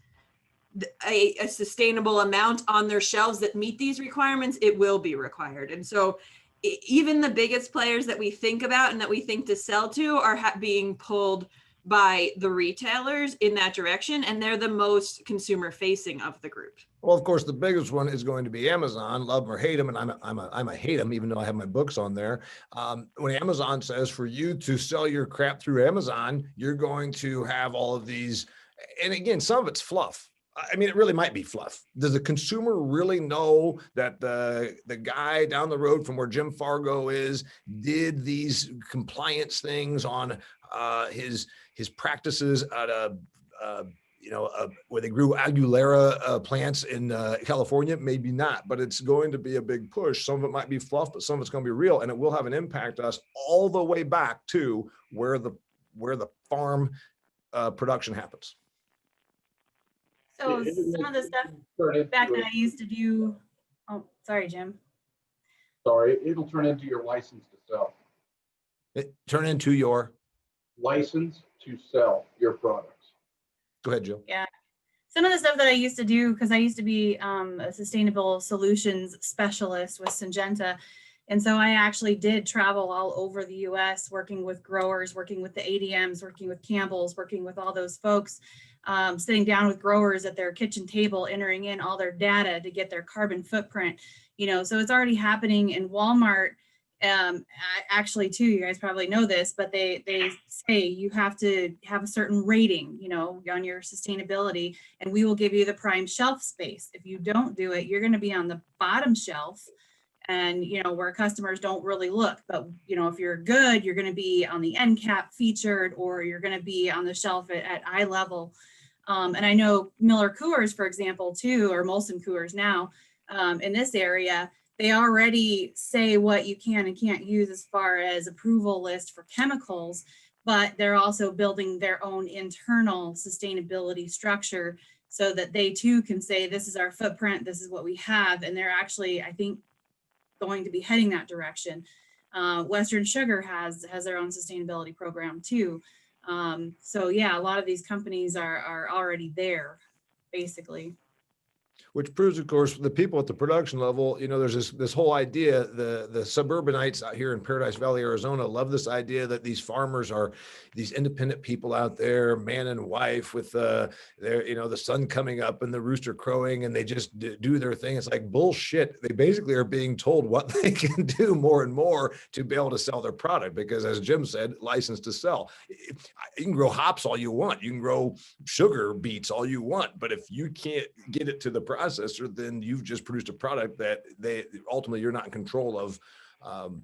a sustainable amount on their shelves that meet these requirements, it will be required. And so even the biggest players that we think about and that we think to sell to are being pulled by the retailers in that direction, and they're the most consumer facing of the group. Well, of course, the biggest one is going to be Amazon. Love them or hate them, and I'm a hate them, even though I have my books on there. When Amazon says for you to sell your crap through Amazon, you're going to have all of these, and again, some of it's fluff. I mean, it really might be fluff. Does the consumer really know that the guy down the road from where Jim Fargo is did these compliance things on his practices at a where they grew Aguilera plants in California? Maybe not, but it's going to be a big push. Some of it might be fluff, but some of it's going to be real, and it will have an impact on us all the way back to where the farm production happens. So some of the stuff back that I used to do, oh, sorry, Jim. Sorry, it'll turn into your license to sell. Turn into your license to sell your products. Go ahead, Jill. Yeah. Some of the stuff that I used to do, because I used to be a sustainable solutions specialist with Syngenta. And so I actually did travel all over the US, working with growers, working with the ADMs, working with Campbell's, working with all those folks, sitting down with growers at their kitchen table, entering in all their data to get their carbon footprint, so it's already happening in Walmart. Actually too, you guys probably know this, but they say you have to have a certain rating, on your sustainability, and we will give you the prime shelf space. If you don't do it, you're going to be on the bottom shelf, and where customers don't really look. But if you're good, you're going to be on the end cap featured, or you're going to be on the shelf at eye level. And I know Miller Coors, for example, too, or Molson Coors now, in this area, they already say what you can and can't use as far as approval list for chemicals, but they're also building their own internal sustainability structure so that they too can say, this is our footprint, this is what we have. And they're actually, I think, going to be heading that direction. Western Sugar has their own sustainability program too. So yeah, a lot of these companies are already there, basically. Which proves, of course, the people at the production level, there's this whole idea, the suburbanites out here in Paradise Valley, Arizona, love this idea that these farmers are these independent people out there, man and wife, with their, the sun coming up and the rooster crowing, and they just do their thing. It's like bullshit. They basically are being told what they can do more and more to be able to sell their product, because as Jim said, license to sell. You can grow hops all you want. You can grow sugar beets all you want. But if you can't get it to the processor, then you've just produced a product that ultimately you're not in control of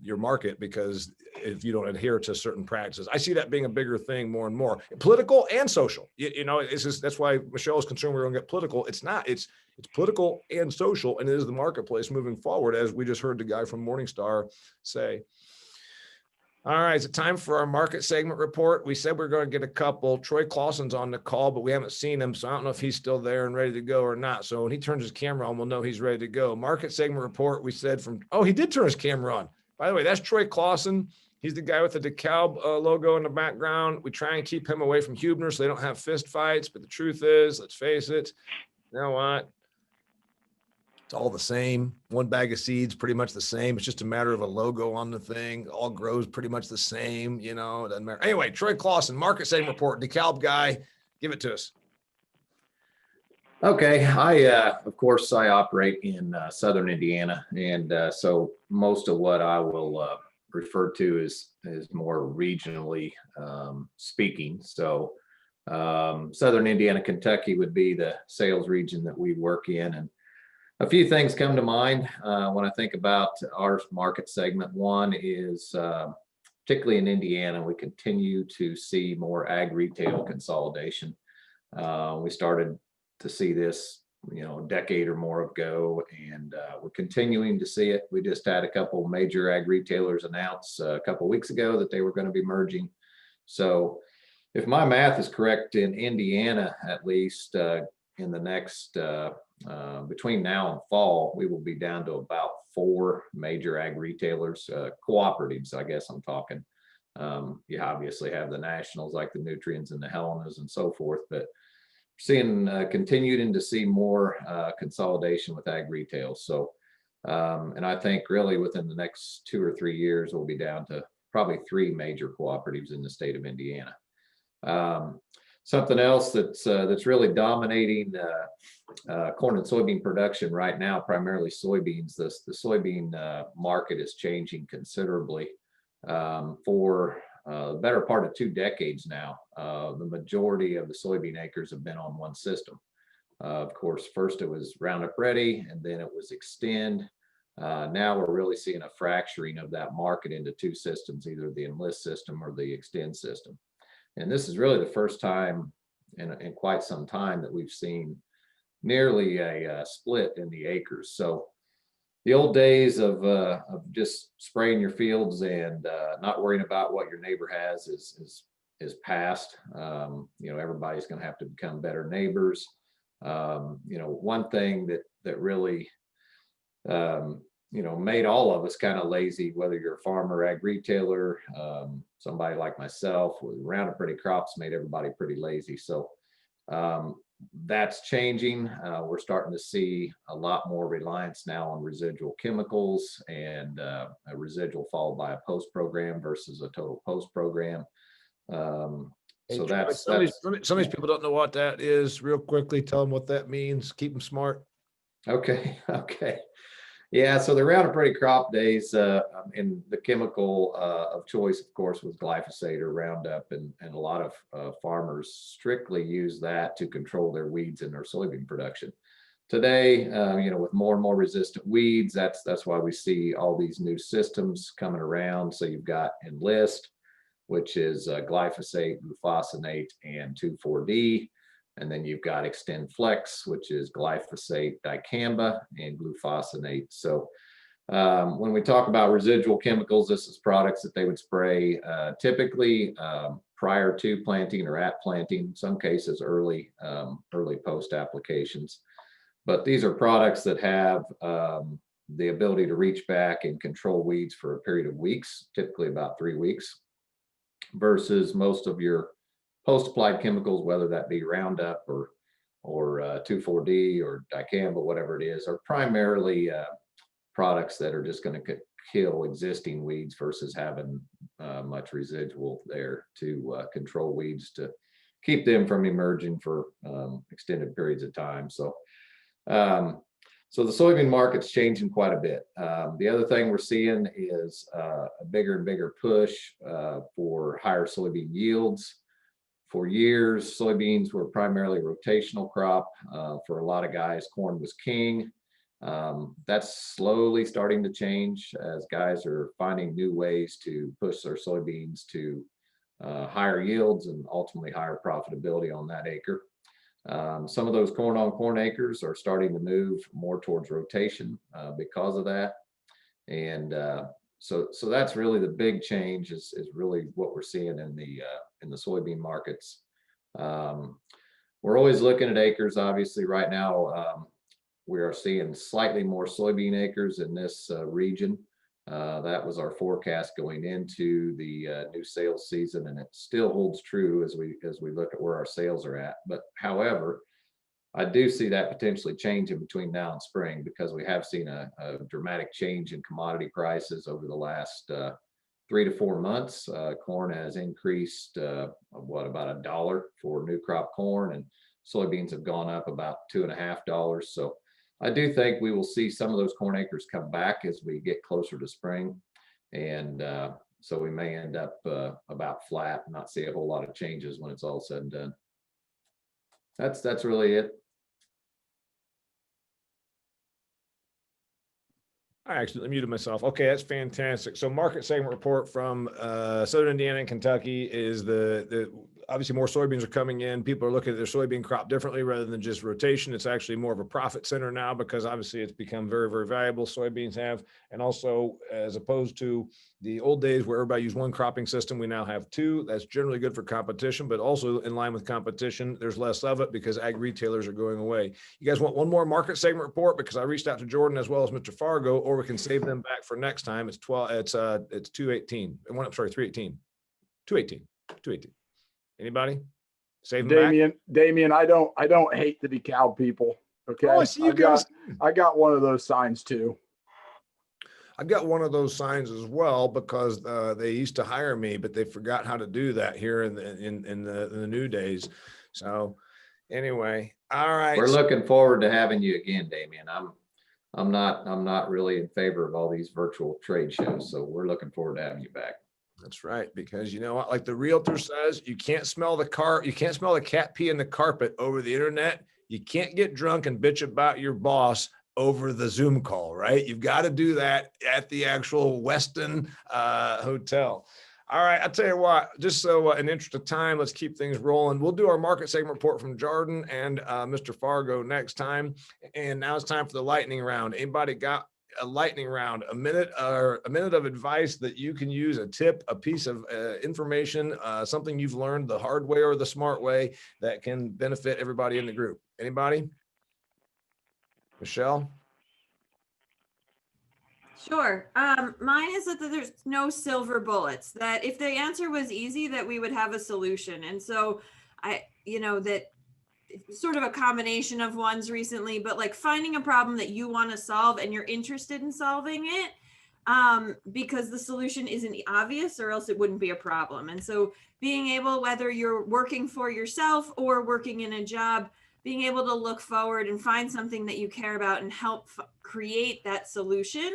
your market, because if you don't adhere to certain practices. I see that being a bigger thing more and more, political and social. It's just, that's why Michelle is concerned we're going to get political. It's not. It's political and social, and it is the marketplace moving forward, as we just heard the guy from Morningstar say. All right, it's time for our market segment report. We said we're going to get a couple. Troy Clausen's on the call, but we haven't seen him, so I don't know if he's still there and ready to go or not. So when he turns his camera on, we'll know he's ready to go. Market segment report, we said he did turn his camera on. By the way, that's Troy Clausen. He's the guy with the DeKalb logo in the background. We try and keep him away from Huebner so they don't have fist fights, but the truth is, let's face it, you know what? It's all the same. One bag of seeds, pretty much the same. It's just a matter of a logo on the thing. All grows pretty much the same, it doesn't matter. Anyway, Troy Clausen, market segment report, DeKalb guy, give it to us. Okay, of course, I operate in Southern Indiana, and so most of what I will refer to is more regionally speaking. So Southern Indiana, Kentucky would be the sales region that we work in, and a few things come to mind when I think about our market segment. One is, particularly in Indiana, we continue to see more ag retail consolidation. We started to see this, a decade or more ago, and we're continuing to see it. We just had a couple major ag retailers announce a couple weeks ago that they were going to be merging. So if my math is correct, in Indiana, at least in the next between now and fall, we will be down to about 4 major ag retailers, cooperatives, I guess I'm talking. You obviously have the nationals like the Nutrients and the Helenas and so forth, but seeing continuing to see more consolidation with ag retail. So, and I think really within the next 2 or 3 years, we'll be down to probably 3 major cooperatives in the state of Indiana. Something else that's really dominating corn and soybean production right now, primarily soybeans. The soybean market is changing considerably. For the better part of 2 decades now, the majority of the soybean acres have been on one system. Of course, first it was Roundup Ready, and then it was Extend. Now we're really seeing a fracturing of that market into 2 systems, either the Enlist system or the Extend system. And this is really the first time in quite some time that we've seen nearly a split in the acres. So the old days of just spraying your fields and not worrying about what your neighbor has is past. Everybody's going to have to become better neighbors. One thing that really made all of us kind of lazy, whether you're a farmer, ag retailer, somebody like myself, with Roundup Ready crops made everybody pretty lazy. So that's changing. We're starting to see a lot more reliance now on residual chemicals and a residual followed by a post program versus a total post program. So that's some of these people don't know what that is. Real quickly, tell them what that means. Keep them smart. Okay. Yeah, so the Roundup Ready crop days, and the chemical of choice, of course, was glyphosate or Roundup, and a lot of farmers strictly use that to control their weeds in their soybean production. Today, with more and more resistant weeds, that's why we see all these new systems coming around. So you've got Enlist, which is glyphosate, glufosinate, and 2,4-D. And then you've got Extend Flex, which is glyphosate, dicamba, and glufosinate. So when we talk about residual chemicals, this is products that they would spray typically prior to planting or at planting, in some cases early post applications. But these are products that have the ability to reach back and control weeds for a period of weeks, typically about 3 weeks, versus most of your post-applied chemicals, whether that be Roundup or 2,4-D or dicamba, whatever it is, are primarily products that are just going to kill existing weeds versus having much residual there to control weeds, to keep them from emerging for extended periods of time. So the soybean market's changing quite a bit. The other thing we're seeing is a bigger and bigger push for higher soybean yields. For years, soybeans were primarily a rotational crop. For a lot of guys, corn was king. That's slowly starting to change as guys are finding new ways to push their soybeans to higher yields and ultimately higher profitability on that acre. Some of those corn on corn acres are starting to move more towards rotation because of that. And so that's really the big change is really what we're seeing in the soybean markets. We're always looking at acres. Obviously right now we are seeing slightly more soybean acres in this region. That was our forecast going into the new sales season, and it still holds true as we look at where our sales are at. But however, I do see that potentially changing between now and spring, because we have seen a dramatic change in commodity prices over the last 3 to 4 months. Corn has increased about $1 for new crop corn, and soybeans have gone up about $2.50. So I do think we will see some of those corn acres come back as we get closer to spring, and so we may end up about flat and not see a whole lot of changes when it's all said and done. That's really it. I accidentally muted myself. Okay, that's fantastic. So market segment report from Southern Indiana and Kentucky is the obviously more soybeans are coming in. People are looking at their soybean crop differently rather than just rotation. It's actually more of a profit center now, because obviously it's become very, very valuable, soybeans have. And also, as opposed to the old days where everybody used one cropping system, we now have 2. That's generally good for competition, but also in line with competition, there's less of it because ag retailers are going away. You guys want one more market segment report? Because I reached out to Jordan as well as Mr. Fargo, or we can save them back for next time. It's 218. I'm sorry, 318. 218. Anybody? Save them Damian, I don't hate the decal people. Okay. Oh, I see you guys. I got one of those signs too. I've got one of those signs as well because they used to hire me, but they forgot how to do that here in the new days. So anyway, all right. We're looking forward to having you again, Damian. I'm not really in favor of all these virtual trade shows, so we're looking forward to having you back. That's right, because you know what, like the realtor says, you can't smell the cat pee in the carpet over the internet. You can't get drunk and bitch about your boss over the Zoom call, right? You've got to do that at the actual Westin hotel. All right, I'll tell you what, just so in interest of time, let's keep things rolling. We'll do our market segment report from Jordan and Mr. Fargo next time. And now it's time for the lightning round. Anybody got a lightning round, a minute of advice that you can use, a tip, a piece of information, something you've learned the hard way or the smart way that can benefit everybody in the group? Anybody? Michelle? Sure. Mine is that there's no silver bullets, that if the answer was easy, that we would have a solution. And so that it's sort of a combination of ones recently, but like finding a problem that you want to solve and you're interested in solving it, because the solution isn't obvious or else it wouldn't be a problem. And so being able, whether you're working for yourself or working in a job, being able to look forward and find something that you care about and help create that solution,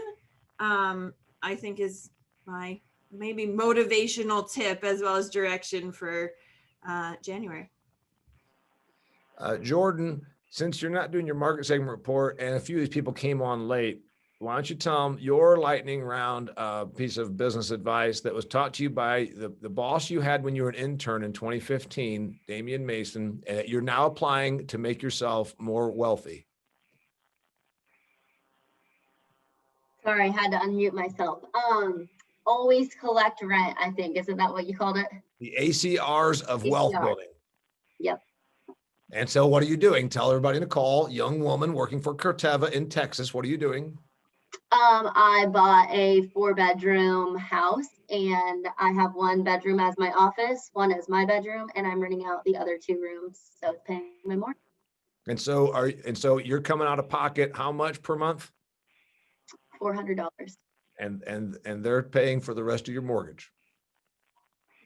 I think is my maybe motivational tip as well as direction for January. Jordan, since you're not doing your market segment report and a few of these people came on late, why don't you tell them your lightning round piece of business advice that was taught to you by the boss you had when you were an intern in 2015, Damian Mason, and you're now applying to make yourself more wealthy? Sorry, I had to unmute myself. Always collect rent, I think. Isn't that what you called it? The ACRs of wealth ACR. building. Yep. And so what are you doing? Tell everybody in the call, young woman working for Corteva in Texas. What are you doing? I bought a 4-bedroom house and I have 1 bedroom as my office, 1 as my bedroom, and I'm renting out the other 2 rooms. So it's paying me more. And so you're coming out of pocket how much per month? $400. And they're paying for the rest of your mortgage.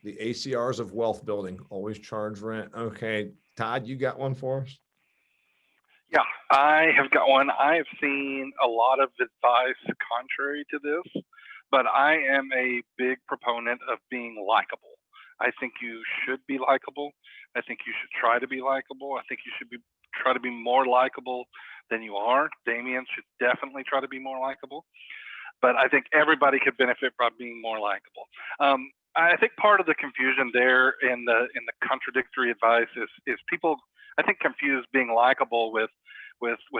The ACRs of wealth building, always charge rent. Okay, Todd, you got one for us? Yeah, I have got one. I have seen a lot of advice contrary to this, but I am a big proponent of being likable. I think you should be likable. I think you should try to be likable. I think you should try to be more likable than you are. Damian should definitely try to be more likable, but I think everybody could benefit from being more likable. I think part of the confusion there in the contradictory advice is people, I think, confuse being likable with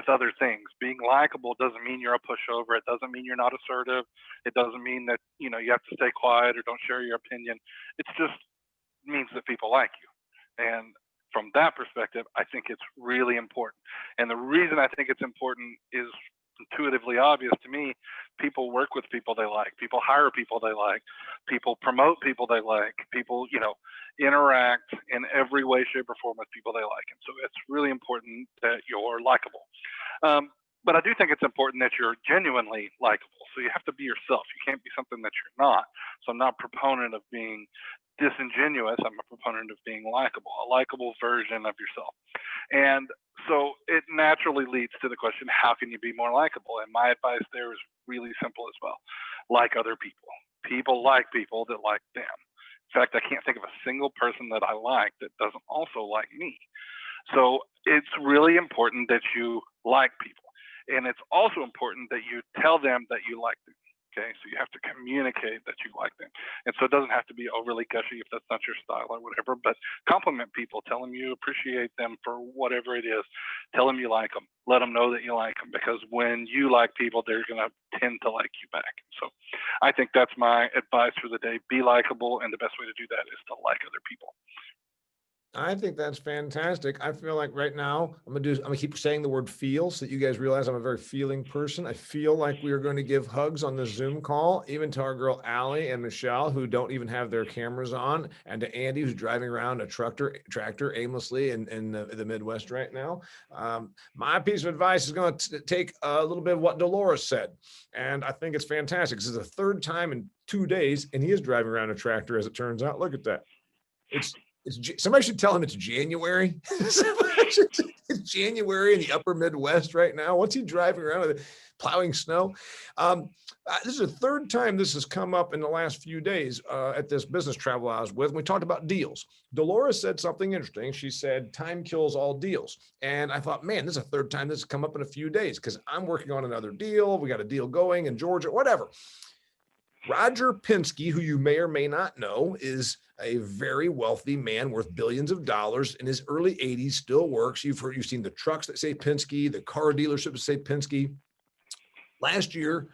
other things. Being likable doesn't mean you're a pushover. It doesn't mean you're not assertive. It doesn't mean that you have to stay quiet or don't share your opinion. It just means that people like you. And from that perspective, I think it's really important. And the reason I think it's important is intuitively obvious to me. People work with people they like. People hire people they like. People promote people they like. People, interact in every way, shape, or form with people they like. And so it's really important that you're likable. But I do think it's important that you're genuinely likable. So you have to be yourself. You can't be something that you're not. So I'm not a proponent of being disingenuous. I'm a proponent of being likable, a likable version of yourself. And so it naturally leads to the question, how can you be more likable? And my advice there is really simple as well. Like other people. People like people that like them. In fact, I can't think of a single person that I like that doesn't also like me. So it's really important that you like people. And it's also important that you tell them that you like them. Okay, so you have to communicate that you like them. And so it doesn't have to be overly gushy if that's not your style or whatever, but compliment people, tell them you appreciate them for whatever it is. Tell them you like them, let them know that you like them, because when you like people, they're going to tend to like you back. So I think that's my advice for the day. Be likable, and the best way to do that is to like other people. I think that's fantastic. I feel like right now I'm gonna keep saying the word feel so that you guys realize I'm a very feeling person. I feel like we are going to give hugs on the Zoom call, even to our girl Allie and Michelle, who don't even have their cameras on, and to Andy, who's driving around a tractor aimlessly in the Midwest right now. My piece of advice is going to take a little bit of what Dolores said, and I think it's fantastic. This is the third time in 2 days, and he is driving around a tractor, as it turns out. Look at that. Somebody should tell him it's January. It's January in the upper Midwest right now. What's he driving around with, plowing snow? This is the third time this has come up in the last few days at this business travel I was with. We talked about deals. Dolores said something interesting. She said, time kills all deals. And I thought, man, this is the third time this has come up in a few days because I'm working on another deal. We got a deal going in Georgia, whatever. Roger Penske, who you may or may not know, is a very wealthy man worth billions of dollars. In his early 80s, still works. You've seen the trucks that say Penske, the car dealerships that say Penske. Last year,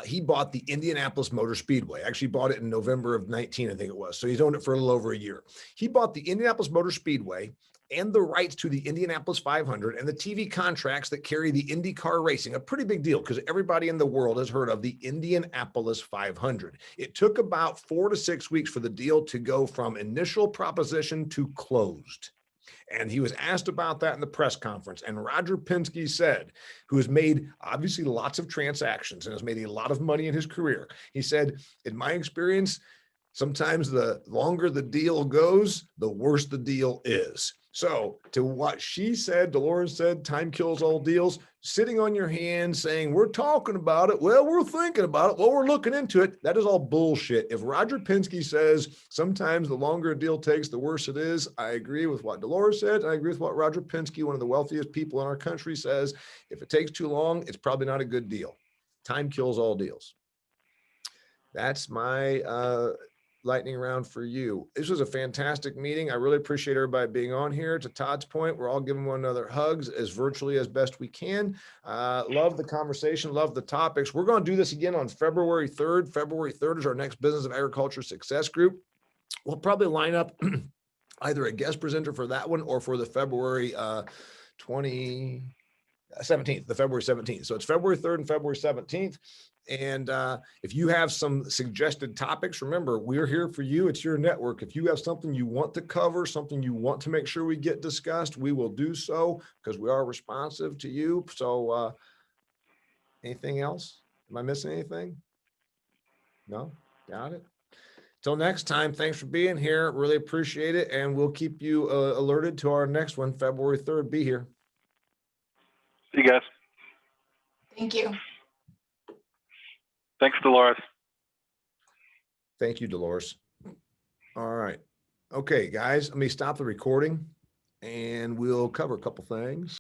he bought the Indianapolis Motor Speedway. Actually bought it in November of 19, I think it was. So he's owned it for a little over a year. He bought the Indianapolis Motor Speedway and the rights to the Indianapolis 500 and the TV contracts that carry the IndyCar racing, a pretty big deal because everybody in the world has heard of the Indianapolis 500. It took about 4 to 6 weeks for the deal to go from initial proposition to closed. And he was asked about that in the press conference. And Roger Penske said, who has made obviously lots of transactions and has made a lot of money in his career. He said, in my experience, sometimes the longer the deal goes, the worse the deal is. So to what she said, Dolores said, time kills all deals, sitting on your hands saying, we're talking about it. Well, we're thinking about it. Well, we're looking into it. That is all bullshit. If Roger Penske says sometimes the longer a deal takes, the worse it is, I agree with what Dolores said. I agree with what Roger Penske, one of the wealthiest people in our country, says. If it takes too long, it's probably not a good deal. Time kills all deals. That's my lightning round for you. This was a fantastic meeting. I really appreciate everybody being on here. To Todd's point, we're all giving one another hugs as virtually as best we can. Love the conversation, love the topics. We're going to do this again on February 3rd. February 3rd is our next Business of Agriculture Success Group. We'll probably line up either a guest presenter for that one or for the February 17th, the February 17th. So it's February 3rd and February 17th. And if you have some suggested topics, remember, we're here for you. It's your network. If you have something you want to cover, something you want to make sure we get discussed, we will do so because we are responsive to you. So anything else? Am I missing anything? No? Got it. Till next time, thanks for being here. Really appreciate it. And we'll keep you alerted to our next one, February 3rd. Be here. See you guys. Thank you. Thanks, Dolores. Thank you, Dolores. All right. Okay, guys, let me stop the recording and we'll cover a couple things.